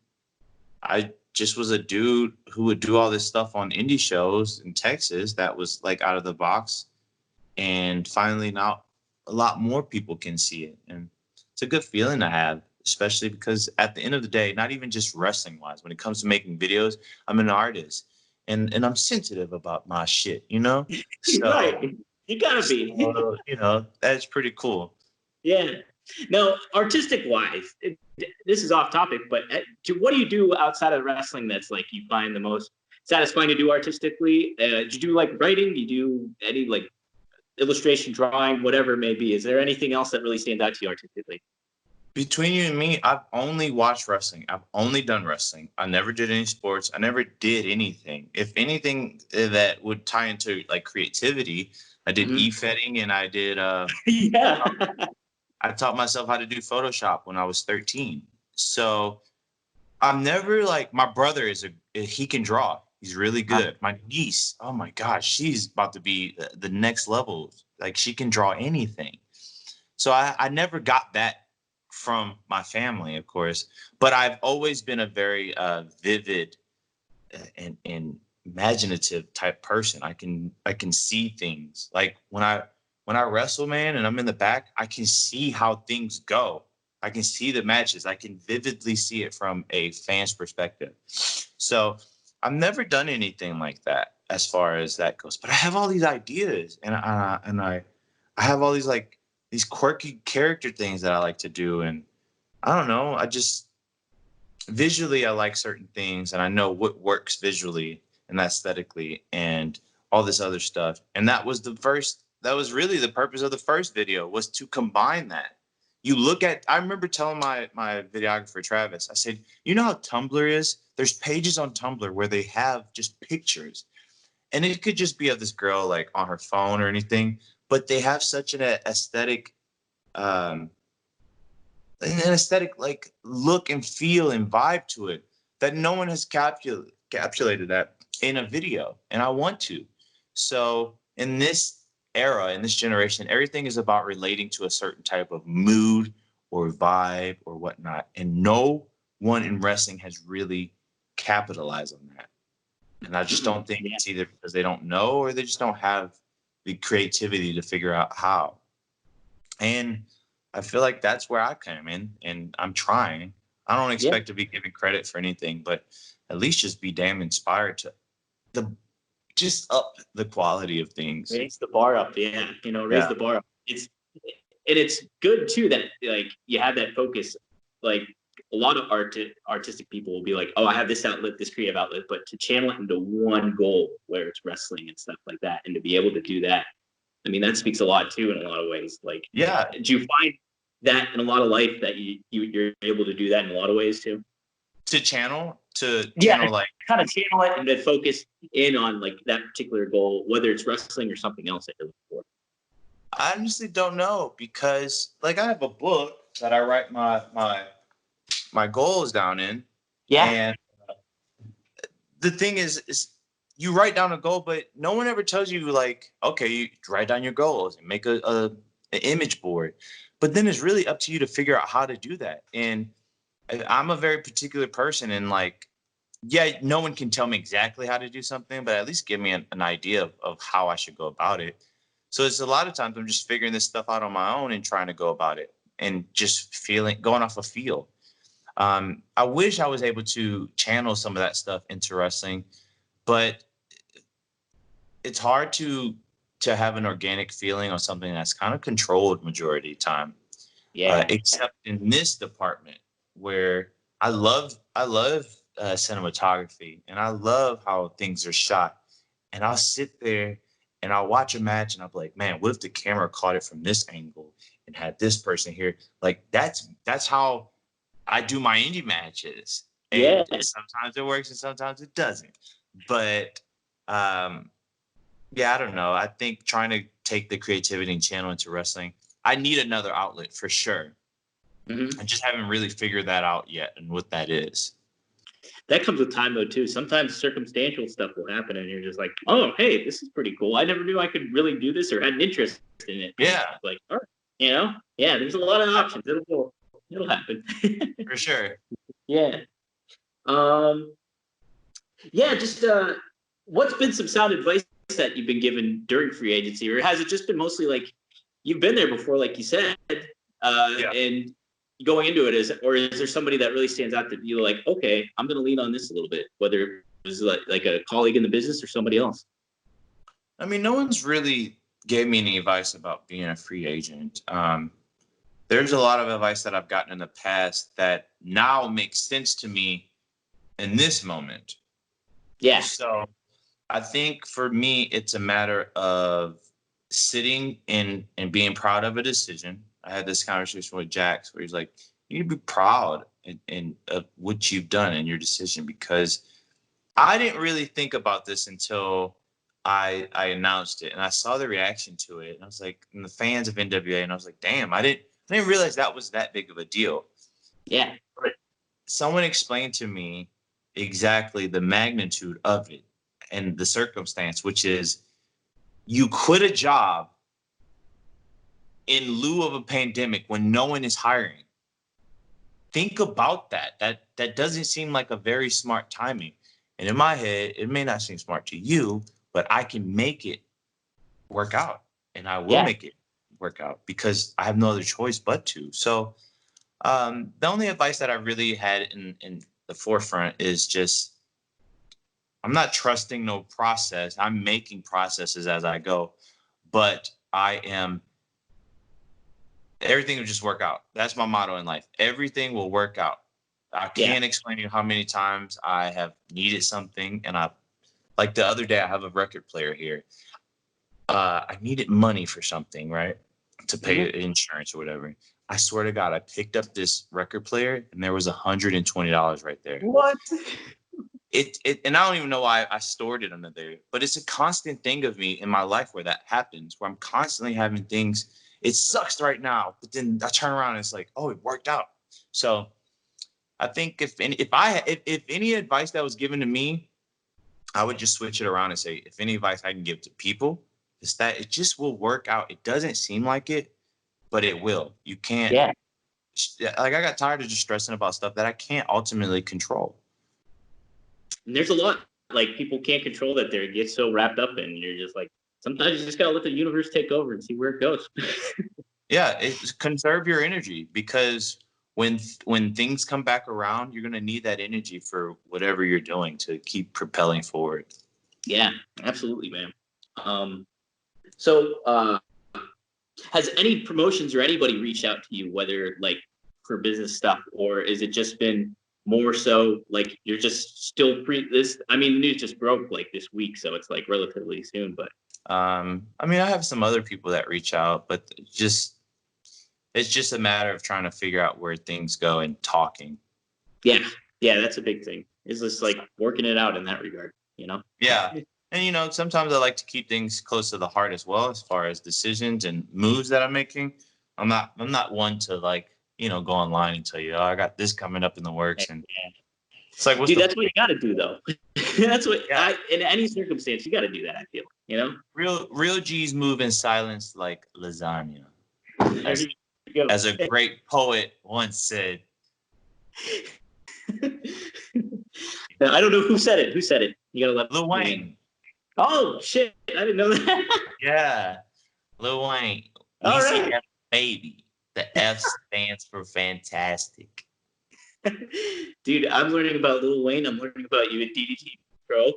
I just was a dude who would do all this stuff on indie shows in Texas that was like out of the box. And finally now a lot more people can see it. And it's a good feeling to have, especially because at the end of the day, not even just wrestling wise, when it comes to making videos, I'm an artist and I'm sensitive about my shit, So, right. You gotta be. That's pretty cool. Yeah. Now, artistic wise, this is off topic, but what do you do outside of wrestling that's like you find the most satisfying to do artistically? Do you do like writing? Do you do any like illustration, drawing, whatever it may be? Is there anything else that really stands out to you artistically? Between you and me, I've only watched wrestling. I've only done wrestling. I never did any sports. I never did anything. If anything that would tie into like creativity, I did Mhm. e-fetting and I did Yeah. I taught myself how to do Photoshop when I was 13. So I'm never like my brother he can draw. He's really good. My niece, oh my gosh, she's about to be the next level. Like she can draw anything. So I never got that from my family, of course, but I've always been a very vivid and imaginative type person. I can see things like when I wrestle, man, and I'm in the back, I can see how things go. I can see the matches. I can vividly see it from a fan's perspective. So I've never done anything like that as far as that goes. But I have all these ideas, and I have all these like these quirky character things that I like to do, and I don't know. I just visually I like certain things, and I know what works visually and aesthetically, and all this other stuff. And that was the first. That was really the purpose of the first video, was to combine that. You look at. I remember telling my videographer Travis. I said, you know how Tumblr is. There's pages on Tumblr where they have just pictures, and it could just be of this girl like on her phone or anything, but they have such an aesthetic um an aesthetic like look and feel and vibe to it that no one has capsulated that in a video, and I want to. So in this era, in this generation, everything is about relating to a certain type of mood or vibe or whatnot, and no one in wrestling has really capitalized on that. And I just don't think Yeah. it's either because they don't know or they just don't have the creativity to figure out how. And I feel like that's where I come in, and I'm trying. I don't Yeah. expect to be given credit for anything, but at least just be damn inspired to the just up the quality of things. Raise the bar up. Yeah. Raise Yeah. the bar up. And it's good too that like you have that focus. Like a lot of artistic people will be like, oh, I have this outlet, this creative outlet, but to channel it into one goal where it's wrestling and stuff like that, and to be able to do that, I mean, that speaks a lot too in a lot of ways. Like, Yeah. do you find that in a lot of life that you're able to do that in a lot of ways too? To channel Yeah, like kind of channel it and to focus in on like that particular goal, whether it's wrestling or something else that you're looking for. I honestly don't know, because like I have a book that I write my goals down in, Yeah. and the thing is you write down a goal, but no one ever tells you like, okay, you write down your goals and make an image board. But then it's really up to you to figure out how to do that. And I'm a very particular person, and like, yeah, no one can tell me exactly how to do something, but at least give me an idea of how I should go about it. So it's a lot of times I'm just figuring this stuff out on my own and trying to go about it and just going off a feel. I wish I was able to channel some of that stuff into wrestling, but it's hard to have an organic feeling on something that's kind of controlled majority of the time. Yeah. Except in this department where I love cinematography, and I love how things are shot. And I'll sit there and I'll watch a match and I'll be like, man, what if the camera caught it from this angle and had this person here? Like that's how I do my indie matches. Yeah. And sometimes it works and sometimes it doesn't. But um yeah, I don't know. I think trying to take the creativity and channel into wrestling, I need another outlet for sure. I Hmm. just haven't really figured that out yet and what that is. That comes with time though too. Sometimes circumstantial stuff will happen, and you're just like, "Oh, hey, this is pretty cool. I never knew I could really do this or had an interest in it." And Yeah, like, all right, yeah. There's a lot of options. It'll happen. for sure. Yeah. Um. Yeah. Just what's been some sound advice that you've been given during free agency, or has it just been mostly like you've been there before, like you said, Yeah. and going into it, or is there somebody that really stands out that you're like, okay, I'm going to lean on this a little bit, whether it was like a colleague in the business or somebody else? I mean, no one's really gave me any advice about being a free agent. There's a lot of advice that I've gotten in the past that now makes sense to me in this moment. Yeah. So I think for me, it's a matter of sitting and being proud of a decision. I had this conversation with Jax where he's like, you need to be proud of what you've done and your decision, because I didn't really think about this until I announced it and I saw the reaction to it, and I was like, and the fans of NWA, and I was like, damn, I didn't realize that was that big of a deal. Yeah. But someone explained to me exactly the magnitude of it and the circumstance, which is you quit a job in lieu of a pandemic when no one is hiring. Think about that. That doesn't seem like a very smart timing. And in my head, it may not seem smart to you, but I can make it work out, and I will make it work out because I have no other choice but to. So the only advice that I really had in the forefront is just, I'm not trusting no process. I'm making processes as I go, but everything will just work out. That's my motto in life. Everything will work out. I can't explain to you how many times I have needed something, and like the other day, I have a record player here. I needed money for something, right? To pay insurance or whatever. I swear to God, I picked up this record player and there was $120 right there. What? And I don't even know why I stored it under there, but it's a constant thing of me in my life where that happens, where I'm constantly having things. It sucks right now, but then I turn around and it's like, oh, it worked out. So I think if any advice that was given to me, I would just switch it around and say, if any advice I can give to people, it's that it just will work out. It doesn't seem like it, but it will. You can't. Yeah. Like, I got tired of just stressing about stuff that I can't ultimately control. And there's a lot like people can't control that. They get so wrapped up in. You're just like, sometimes you just gotta let the universe take over and see where it goes. Yeah, conserve your energy, because when things come back around, you're gonna need that energy for whatever you're doing to keep propelling forward. Yeah, absolutely, man. So has any promotions or anybody reached out to you, whether like for business stuff, or is it just been more so like you're just still I mean, news just broke like this week, so it's like relatively soon, but I mean, I have some other people that reach out, but it's just a matter of trying to figure out where things go and talking. yeah, that's a big thing. It's just like working it out in that regard, you know? Yeah. And, sometimes I like to keep things close to the heart as well, as far as decisions and moves that I'm making. I'm not one to go online and tell you, oh, I got this coming up in the works. And it's like, dude, that's what you got to do though. That's what in any circumstance, you got to do that. I feel, real G's move in silence like lasagna. Go. As a great poet once said. I don't know who said it. Who said it? You gotta let Lil Wayne. Oh shit! I didn't know that. Yeah, Lil Wayne. All right. Baby. The F stands for fantastic. Dude, I'm learning about Lil Wayne. I'm learning about you at DDT, bro.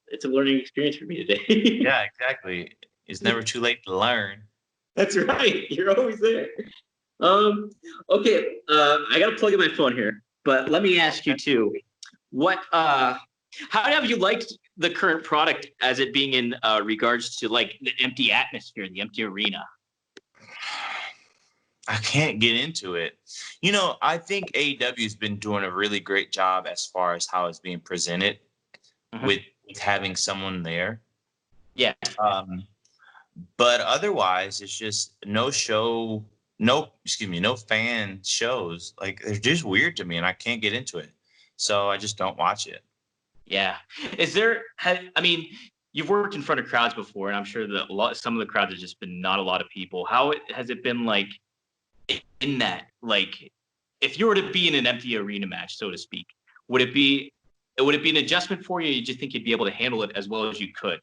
It's a learning experience for me today. Yeah, exactly. It's never too late to learn. That's right. You're always there. Okay. I gotta plug in my phone here, but let me ask you too. How have you liked the current product as it being in regards to like the empty atmosphere, the empty arena? I can't get into it. I think AEW has been doing a really great job as far as how it's being presented with having someone there. Yeah. But otherwise, it's just no fan shows. Like, they're just weird to me, and I can't get into it. So I just don't watch it. Yeah. I mean, you've worked in front of crowds before, and I'm sure that some of the crowds have just been not a lot of people. Has it been like in that, like, if you were to be in an empty arena match, so to speak, would it be an adjustment for you? You just think you'd be able to handle it as well as you could?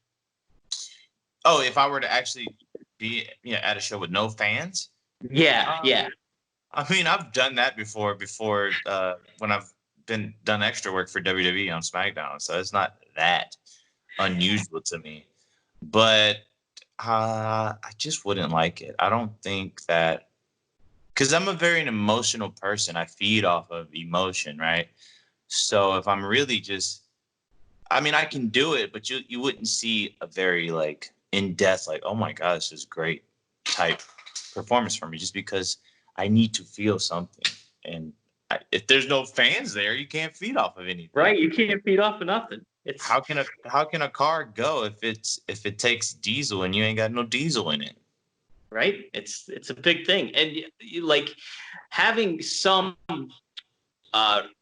Oh, if I were to actually be at a show with no fans? Yeah, yeah. I mean, I've done that before when I've done extra work for WWE on SmackDown, so it's not that unusual to me. But I just wouldn't like it. I don't think that, because I'm a very emotional person. I feed off of emotion, right? So if I'm really I can do it, but you wouldn't see a very in-depth, oh my God, this is great type performance for me, just because I need to feel something. And if there's no fans there, you can't feed off of anything. Right, you can't feed off of nothing. It's How can a car go if it takes diesel and you ain't got no diesel in it? right. It's a big thing, and you like having some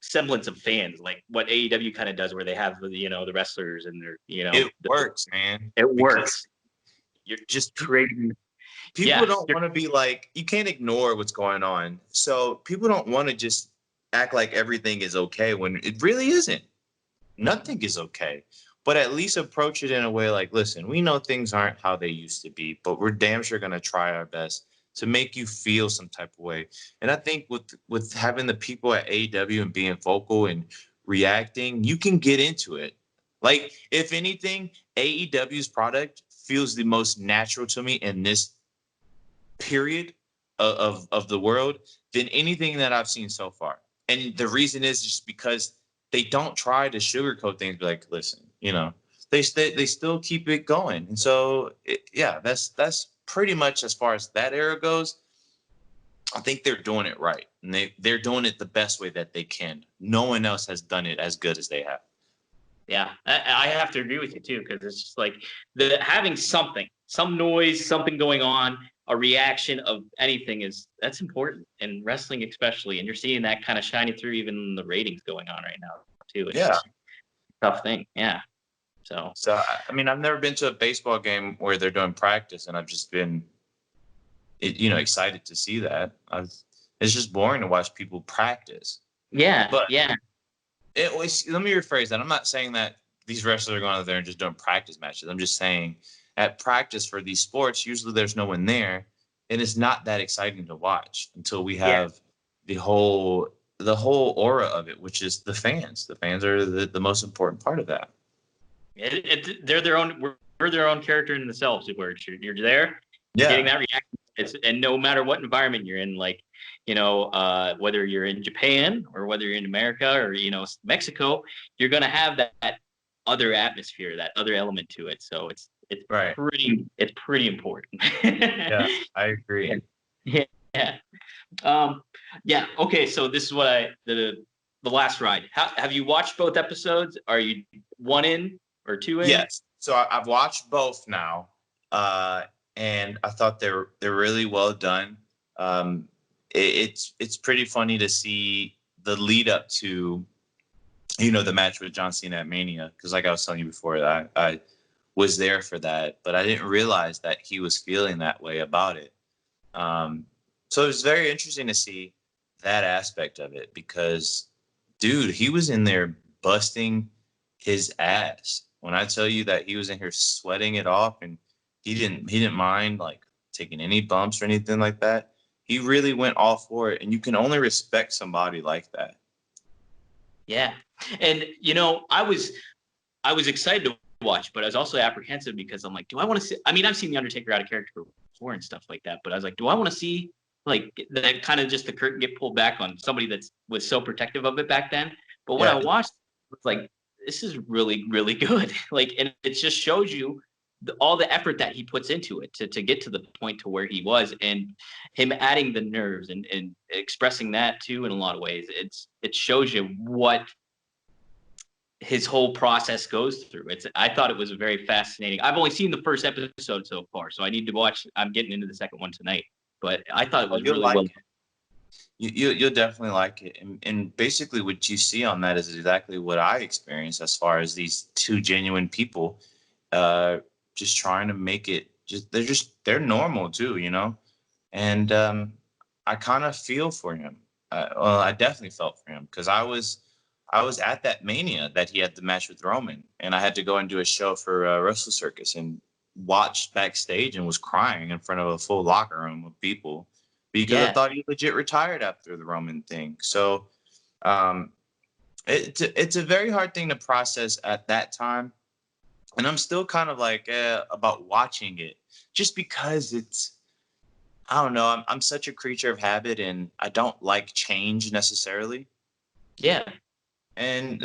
semblance of fans, like what AEW kind of does, where they have the wrestlers and they're It works, man. it Because works. You're just creating. people don't want to be like, you can't ignore what's going on. So people don't want to just act like everything is okay when it really isn't. Nothing is okay. But at least approach it in a way like, listen, we know things aren't how they used to be, but we're damn sure going to try our best to make you feel some type of way. And I think with having the people at AEW and being vocal and reacting, you can get into it. Like, if anything, AEW's product feels the most natural to me in this period of the world than anything that I've seen so far. And the reason is just because they don't try to sugarcoat things. Be like, listen, they still keep it going. And so, that's pretty much as far as that era goes. I think they're doing it right, and they're doing it the best way that they can. No one else has done it as good as they have. Yeah, I have to agree with you too, because it's just like having some noise, something going on, a reaction of anything that's important in wrestling, especially. And you're seeing that kind of shining through even the ratings going on right now too. It's just a tough thing. Yeah. So I mean, I've never been to a baseball game where they're doing practice, and I've just been, excited to see that. It's just boring to watch people practice. Yeah, but yeah. Let me rephrase that. I'm not saying that these wrestlers are going out there and just doing practice matches. I'm just saying at practice for these sports, usually there's no one there, and it's not that exciting to watch until we have the whole aura of it, which is the fans. The fans are the most important part of that. They're their own. We're their own character in themselves. Where you're there, you're getting that reaction. And no matter what environment you're in, like whether you're in Japan or whether you're in America or Mexico, you're gonna have that other atmosphere, that other element to it. So it's right. pretty important. Yeah, I agree. Yeah. Yeah. Okay. So this is what the last ride. Have you watched both episodes? Are you one in or two in? Yes. So I've watched both now, and I thought they're really well done. It's pretty funny to see the lead up to, the match with John Cena at Mania, because like I was telling you before, I was there for that, but I didn't realize that he was feeling that way about it. So it was very interesting to see that aspect of it, because, dude, he was in there busting his ass. When I tell you that he was in here sweating it off, and he didn't mind like taking any bumps or anything like that. He really went all for it, and you can only respect somebody like that. Yeah, and I was excited to watch, but I was also apprehensive because I'm like, do I want to see? I mean, I've seen the Undertaker out of character before and stuff like that, but I was like, do I want to see like that kind of just the curtain get pulled back on somebody that was so protective of it back then? But when I watched, it's like, this is really, really good. Like, and it just shows you all the effort that he puts into it to get to the point to where he was, and him adding the nerves and expressing that too in a lot of ways. It shows you what his whole process goes through. I thought it was very fascinating. I've only seen the first episode so far, so I need to watch. I'm getting into the second one tonight, but I thought it was really well. You'll definitely like it, and basically what you see on that is exactly what I experienced, as far as these two genuine people, just trying to make it. They're normal too, and I kind of feel for him. I definitely felt for him, because I was at that Mania that he had the match with Roman, and I had to go and do a show for Wrestle Circus, and watched backstage and was crying in front of a full locker room of people, because I thought he legit retired after the Roman thing. So it's a very hard thing to process at that time. And I'm still kind of like about watching it, just because I don't know. I'm such a creature of habit, and I don't like change necessarily. Yeah. And,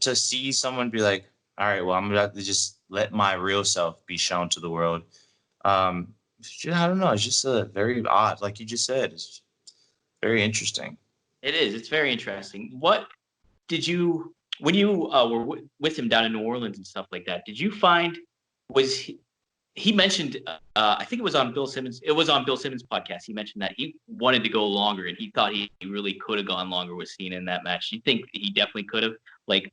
to see someone be like, all right, well, I'm going to have to just let my real self be shown to the world. I don't know. It's just very odd. Like you just said, it's very interesting. It is. It's very interesting. What did you when you were with him down in New Orleans and stuff like that? Did you find was he mentioned I think it was on Bill Simmons. It was on Bill Simmons' podcast. He mentioned that he wanted to go longer and he thought he really could have gone longer with Cena in that match. Do you think he definitely could have? Like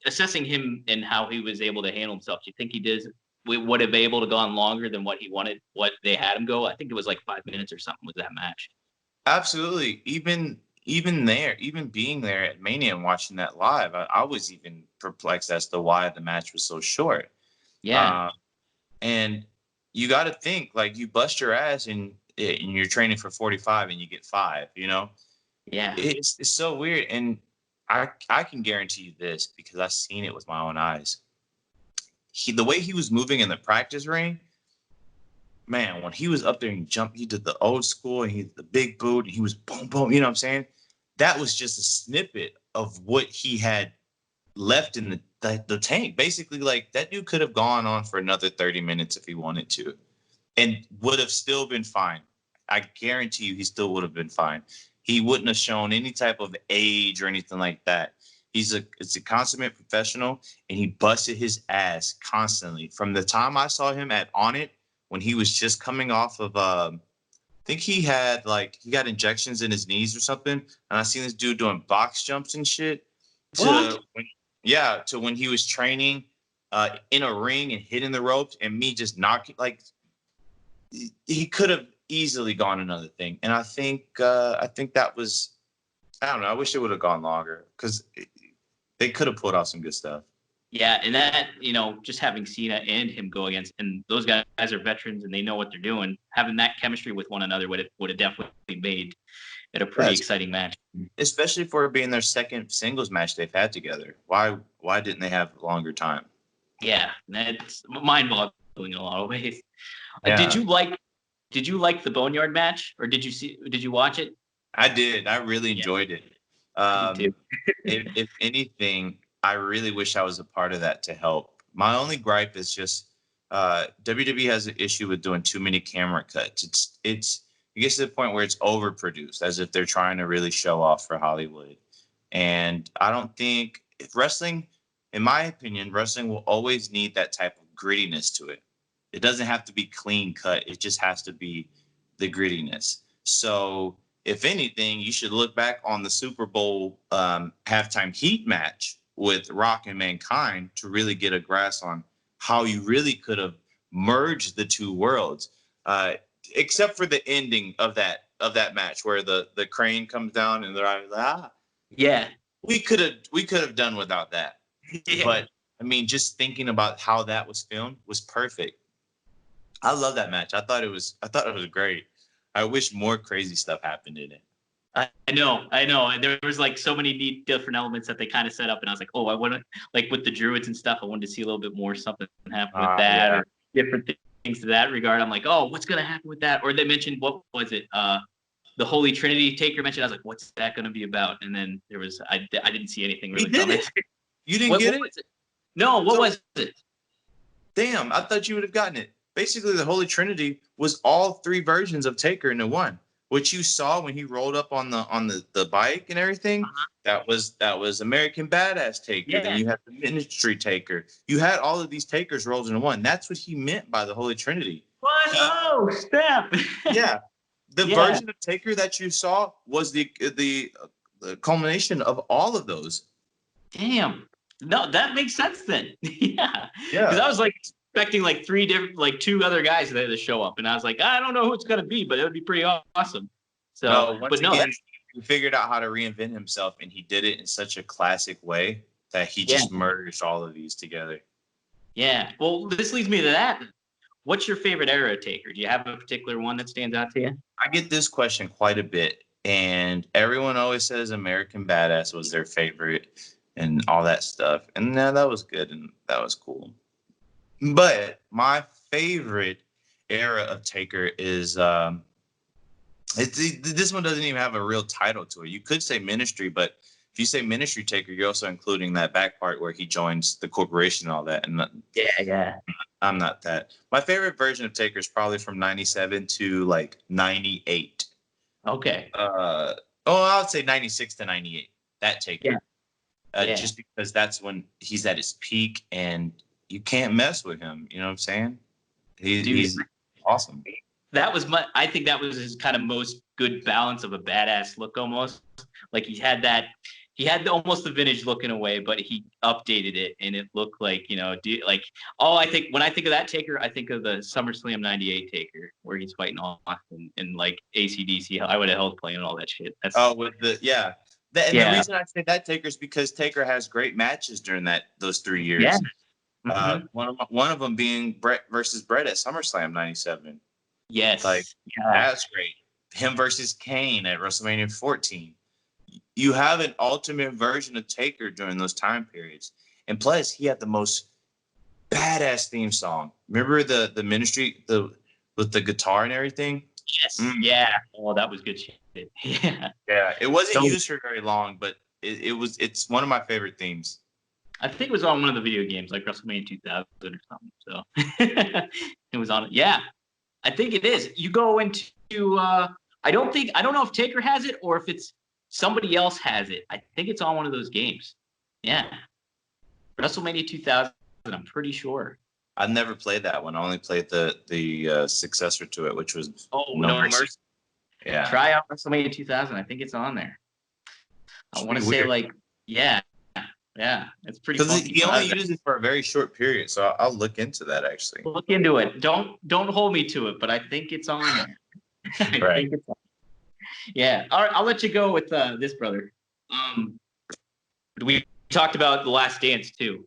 assessing him and how he was able to handle himself. Do you think he did? We would have been able to gone longer than what he wanted, what they had him go. I think it was like 5 minutes or something with that match. Absolutely. Even there, even being there at Mania and watching that live, I was even perplexed as to why the match was so short. Yeah. And you got to think, like, you bust your ass and you're training for 45 and you get 5. Yeah. It's so weird. And I can guarantee you this because I've seen it with my own eyes. The way he was moving in the practice ring, man, when he was up there and he did the old school and he did the big boot and he was boom, boom, you know what I'm saying? That was just a snippet of what he had left in the tank. Basically, like, that dude could have gone on for another 30 minutes if he wanted to and would have still been fine. I guarantee you he still would have been fine. He wouldn't have shown any type of age or anything like that. It's a consummate professional, and he busted his ass constantly. From the time I saw him at On It, when he was just coming off of, I think he got injections in his knees or something, and I seen this dude doing box jumps and shit. To when he was training in a ring and hitting the ropes, and me just knocking, like, he could have easily gone another thing. And I think that was, I don't know. I wish it would have gone longer because they could have pulled off some good stuff. Yeah, and that, just having Cena and him go against, and those guys are veterans and they know what they're doing. Having that chemistry with one another would have definitely made it a pretty exciting match. Especially for it being their second singles match they've had together. Why didn't they have longer time? Yeah, that's mind-boggling in a lot of ways. Yeah. Did you like the Boneyard match, or did you watch it? I did. I really enjoyed it. I did too. if anything, I really wish I was a part of that to help. My only gripe is just WWE has an issue with doing too many camera cuts. It gets to the point where it's overproduced, as if they're trying to really show off for Hollywood. And I don't think wrestling, in my opinion, wrestling will always need that type of grittiness to it. It doesn't have to be clean cut. It just has to be the grittiness. So if anything, you should look back on the Super Bowl halftime heat match with Rock and Mankind to really get a grasp on how you really could have merged the two worlds. Except for the ending of that match where the crane comes down and they're like, yeah, we could have done without that. Yeah. But I mean, just thinking about how that was filmed was perfect. I love that match. I thought it was great. I wish more crazy stuff happened in it. I know. And there was like so many neat different elements that they kind of set up, and I was like, oh, I want to, like with the Druids and stuff, I wanted to see a little bit more something happen with that, or different things to that regard. I'm like, oh, what's gonna happen with that? Or they mentioned, what was it? The Holy Trinity Taker mentioned. I was like, what's that gonna be about? And then there was, I didn't see anything really coming. You didn't get it? Was it? No, what was it? Damn, I thought you would have gotten it. Basically, the Holy Trinity was all three versions of Taker into one. What you saw when he rolled up on the bike and everything, that was American Badass Taker. Yeah. Then you had the Ministry Taker. You had all of these Takers rolled into one. That's what he meant by the Holy Trinity. What? Oh, snap! Yeah, the version of Taker that you saw was the culmination of all of those. Damn. No, that makes sense then. Yeah. Because I was like expecting like two other guys to show up, and I was like, I don't know who it's gonna be, but it would be pretty awesome. So, he figured out how to reinvent himself, and he did it in such a classic way that he just merged all of these together. Yeah. Well, this leads me to that. What's your favorite era Taker? Do you have a particular one that stands out to you? I get this question quite a bit, and everyone always says American Badass was their favorite and all that stuff. And that was good and that was cool. But my favorite era of Taker is this one doesn't even have a real title to it. You could say Ministry, but if you say Ministry Taker, you're also including that back part where he joins the corporation and all that. And I'm not that. My favorite version of Taker is probably from 97 to like 98. Okay. Oh, I would say 96 to 98. That Taker. Yeah. Yeah. Just because that's when he's at his peak and you can't mess with him. You know what I'm saying? Dude, He's awesome. I think that was his kind of most good balance of a badass look almost. Like he had almost the vintage look in a way, but he updated it and it looked like, when I think of that Taker, I think of the SummerSlam 98 Taker where he's fighting Austin and like AC/DC, I would have held playing and all that shit. With the the reason I say that Taker is because Taker has great matches during those 3 years. Yeah. Mm-hmm. One of them being Brett versus Brett at SummerSlam 97. Yes. Like, that's great. Him versus Kane at WrestleMania 14. You have an ultimate version of Taker during those time periods. And plus, he had the most badass theme song. Remember the Ministry with the guitar and everything? Yes. Yeah. Oh, that was good shit. Yeah. Yeah. It wasn't used for very long, but it's one of my favorite themes. I think it was on one of the video games, like WrestleMania 2000 or something. So it was on it. Yeah. I think it is. You go into I don't know if Taker has it or if it's somebody else has it. I think it's on one of those games. Yeah. WrestleMania 2000, I'm pretty sure. I've never played that one. I only played the successor to it, which was No Mercy. Yeah. Try out WrestleMania 2000. I think it's on there. I want to say yeah, it's pretty. Because he only used it for a very short period, so I'll look into that actually. Look into it. Don't hold me to it, but I think it's on there. I think it's on. Yeah. All right, I'll let you go with this, brother. We talked about The Last Dance too.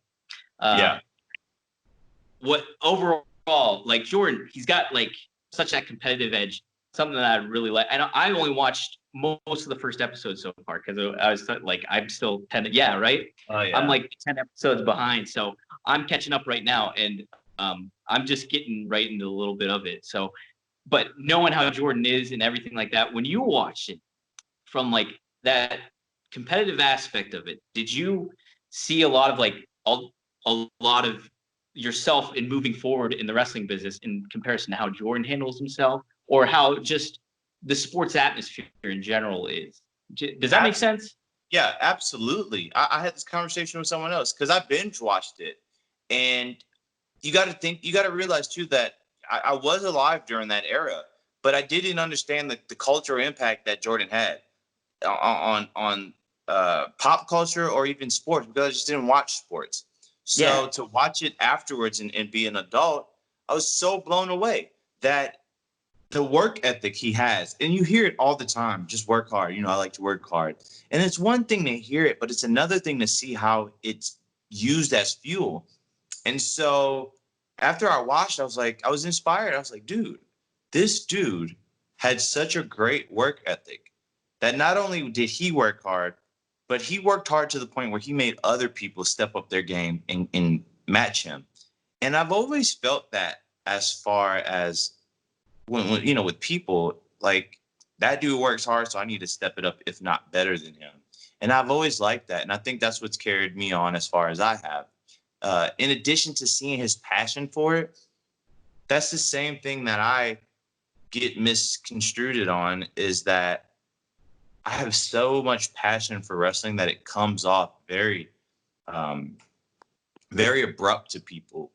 What overall, like Jordan, he's got like such that competitive edge. Something that I really like. I only watched most of the first episode so far because I was like, I'm still 10. Yeah, right. Oh, yeah. I'm like 10 episodes behind, so I'm catching up right now, and I'm just getting right into a little bit of it. So, but knowing how Jordan is and everything like that, when you watch it from like that competitive aspect of it, did you see a lot of like a lot of yourself in moving forward in the wrestling business in comparison to how Jordan handles himself? Or how just the sports atmosphere in general is. Does that make sense? Yeah, absolutely. I had this conversation with someone else because I binge watched it. And you got to realize too that I was alive during that era, but I didn't understand the cultural impact that Jordan had on pop culture or even sports because I just didn't watch sports. So to watch it afterwards and be an adult, I was so blown away that the work ethic he has, and you hear it all the time, just work hard. I like to work hard. And it's one thing to hear it, but it's another thing to see how it's used as fuel. And so after I watched, I was inspired. I was like, dude, this dude had such a great work ethic that not only did he work hard, but he worked hard to the point where he made other people step up their game and match him. And I've always felt that as far as when with people, like that dude works hard, so I need to step it up, if not better than him. And I've always liked that. And I think that's what's carried me on as far as I have. In addition to seeing his passion for it, that's the same thing that I get misconstrued on, is that I have so much passion for wrestling that it comes off very, very abrupt to people,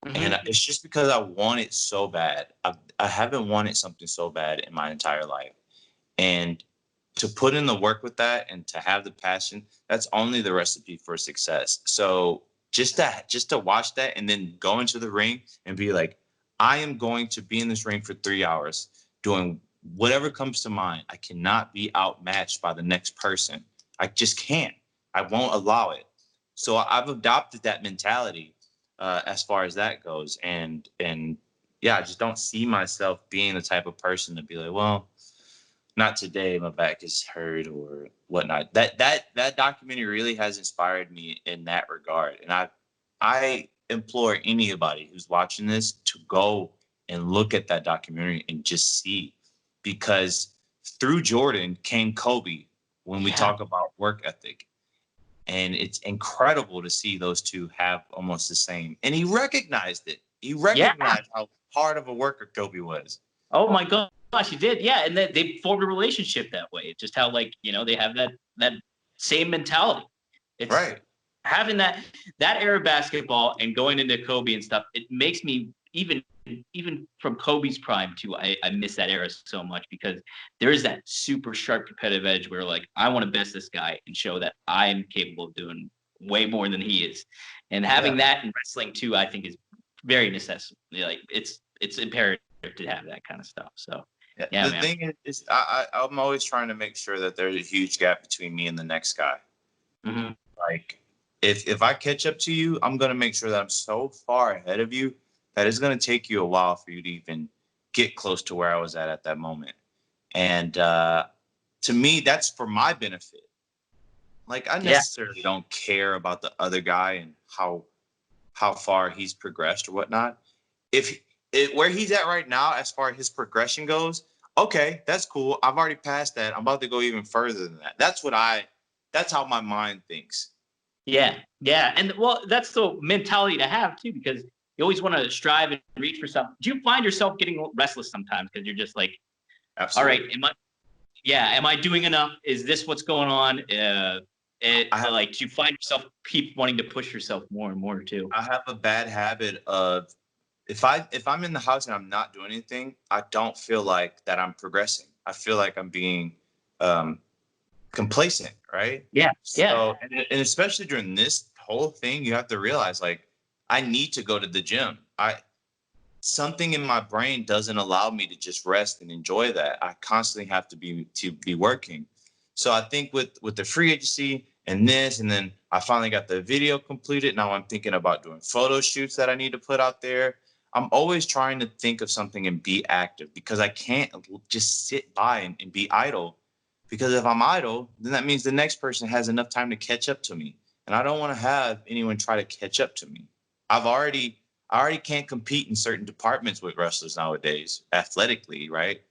Mm-hmm. And it's just because I want it so bad. I haven't wanted something so bad in my entire life. And to put in the work with that and to have the passion, that's only the recipe for success. So just to watch that and then go into the ring and be like, I am going to be in this ring for 3 hours doing whatever comes to mind. I cannot be outmatched by the next person. I just can't. I won't allow it. So I've adopted that mentality. As far as that goes, and yeah, I just don't see myself being the type of person to be like, well, not today, my back is hurt or whatnot. That documentary really has inspired me in that regard, and I implore anybody who's watching this to go and look at that documentary and just see, because through Jordan came Kobe. When we talk about work ethic. And it's incredible to see those two have almost the same. And he recognized it. He recognized how hard of a worker Kobe was. Oh my God. gosh, you did, yeah. And then they formed a relationship that way. Just how like they have that same mentality. It's Right. having that era of basketball and going into Kobe and stuff. It makes me even from Kobe's prime too. I miss that era so much because there is that super sharp competitive edge where like I want to best this guy and show that I'm capable of doing way more than he is, and having Yeah. that in wrestling too, I think is very necessary. Like it's imperative to have that kind of stuff. So Yeah. yeah, The man. thing is I'm always trying to make sure that there's a huge gap between me and the next guy. Mm-hmm. Like if I catch up to you, I'm gonna make sure that I'm so far ahead of you that it's gonna take you a while for you to even get close to where I was at that moment. And to me, that's for my benefit. Like I Yeah, necessarily don't care about the other guy and how far he's progressed or whatnot. If where he's at right now, as far as his progression goes, okay, that's cool. I've already passed that. I'm about to go even further than that. That's how my mind thinks. yeah, and well, that's the mentality to have too because you always want to strive and reach for something. Do you find yourself getting restless sometimes because you're just like, all right, Absolutely. am I doing enough? Is this what's going on? I have Like, do you find yourself keep wanting to push yourself more and more too? I have a bad habit of if I'm in the house and I'm not doing anything, I don't feel like that I'm progressing. I feel like I'm being um, complacent, right? Yeah, yeah, So and especially during this whole thing, you have to realize like I need to go to the gym. I Something in my brain doesn't allow me to just rest and enjoy that. I constantly have to be working. So I think with the free agency and this, and then I finally got the video completed. Now I'm thinking about doing photo shoots that I need to put out there. I'm always trying to think of something and be active because I can't just sit by and be idle. Because if I'm idle, then that means the next person has enough time to catch up to me. And I don't want to have anyone try to catch up to me. I've already I already can't compete in certain departments with wrestlers nowadays, athletically, right?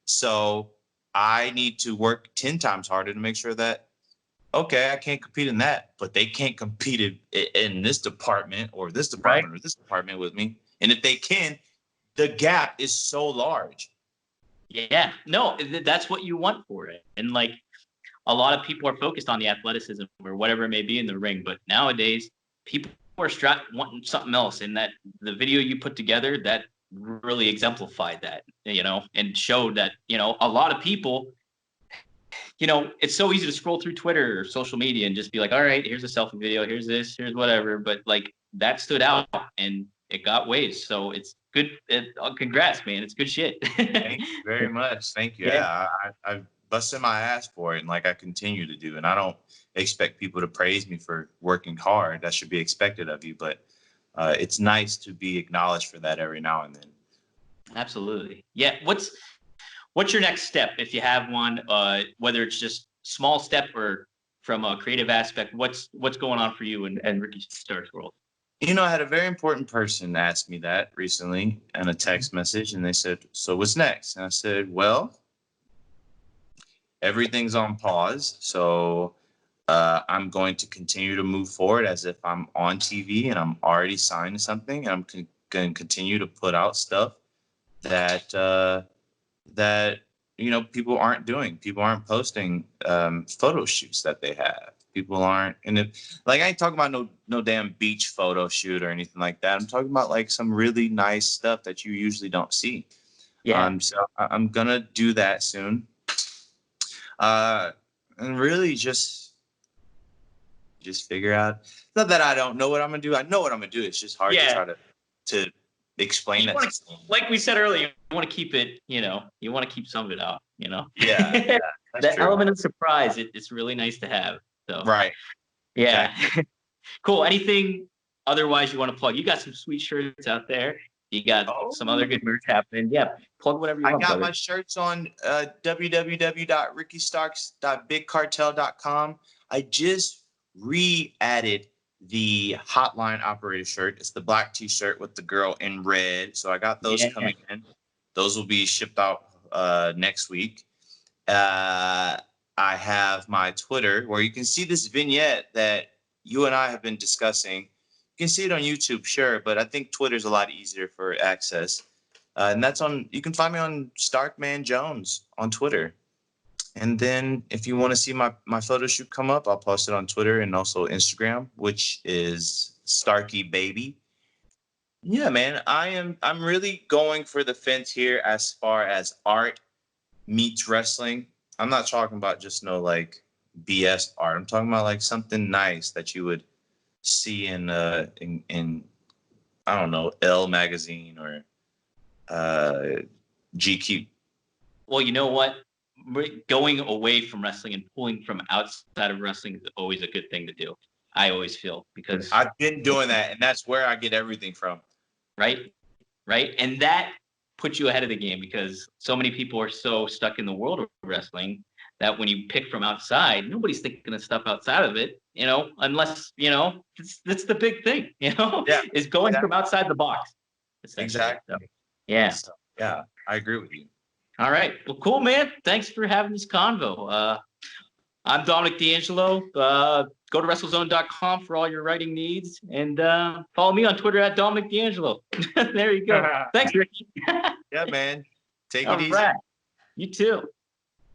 So I need to work 10 times harder to make sure that, okay, I can't compete in that, but they can't compete in this department or this right. department or this department with me. And if they can, the gap is so large. Yeah, no, that's what you want for it, and like a lot of people are focused on the athleticism or whatever it may be in the ring, but nowadays people are wanting something else. And that the video you put together that really exemplified that, and showed that a lot of people, it's so easy to scroll through Twitter or social media and just be like, all right, here's a selfie video, here's this, here's whatever, but like that stood out and it got waves. So it's good. Congrats, man. It's good shit. Thank you very much. Thank you. Yeah. Yeah, I've busted my ass for it, and like I continue to do. And I don't expect people to praise me for working hard. That should be expected of you. But it's nice to be acknowledged for that every now and then. Absolutely. Yeah. What's your next step if you have one? Whether it's just small step or from a creative aspect, what's going on for you and Ricky Stark's world? I had a very important person ask me that recently in a text message, and they said, "So what's next?" And I said, "Well, everything's on pause. So I'm going to continue to move forward as if I'm on TV and I'm already signed to something. And I'm going to continue to put out stuff that that people aren't doing. People aren't posting photo shoots that they have. People aren't, and like I ain't talking about no damn beach photo shoot or anything like that. I'm talking about like some really nice stuff that you usually don't see. Yeah. So I'm gonna do that soon. And really just figure out. Not that I don't know what I'm gonna do. I know what I'm gonna do. It's just hard to Yeah. try to explain You that want to to, someone. like we said earlier, you want to keep it, you want to keep some of it out, Yeah, yeah, that's that true. element of surprise, it's really nice to have. So Right, yeah. exactly. Cool. Anything otherwise you want to plug? You got some sweet shirts out there. You got some other Oh, good merch happening. Yeah. Plug whatever you I want, got brother. my shirts on www.rickystarks.bigcartel.com. I just re-added the hotline operator shirt. It's the black t-shirt with the girl in red. So I got those Yeah. coming in. Those will be shipped out next week. Uh, I have my Twitter where you can see this vignette that you and I have been discussing. You can see it on YouTube, sure, but I think Twitter's a lot easier for access. And that's on. You can find me on Starkman Jones on Twitter. And then if you want to see my photo shoot come up, I'll post it on Twitter and also Instagram, which is Starkey Baby. Yeah, man, I'm really going for the fence here as far as art meets wrestling. I'm not talking about just no like BS art. I'm talking about like something nice that you would see in I don't know, Elle magazine or GQ. Well, you know what? Going away from wrestling and pulling from outside of wrestling is always a good thing to do. I always feel, because I've been doing that, and that's where I get everything from. right, right, and that puts you ahead of the game, because so many people are so stuck in the world of wrestling that when you pick from outside, nobody's thinking of stuff outside of it, unless that's the big thing, Yeah, is going exactly. from outside the box. Exactly. So, yeah. So, yeah, I agree with you. All right. Well, cool, man. Thanks for having this convo. I'm Dominic D'Angelo. Go to WrestleZone.com for all your writing needs, and follow me on Twitter at Dominic D'Angelo. There you go. Thanks, Ricky. Yeah, man. Take All it easy. right. You too.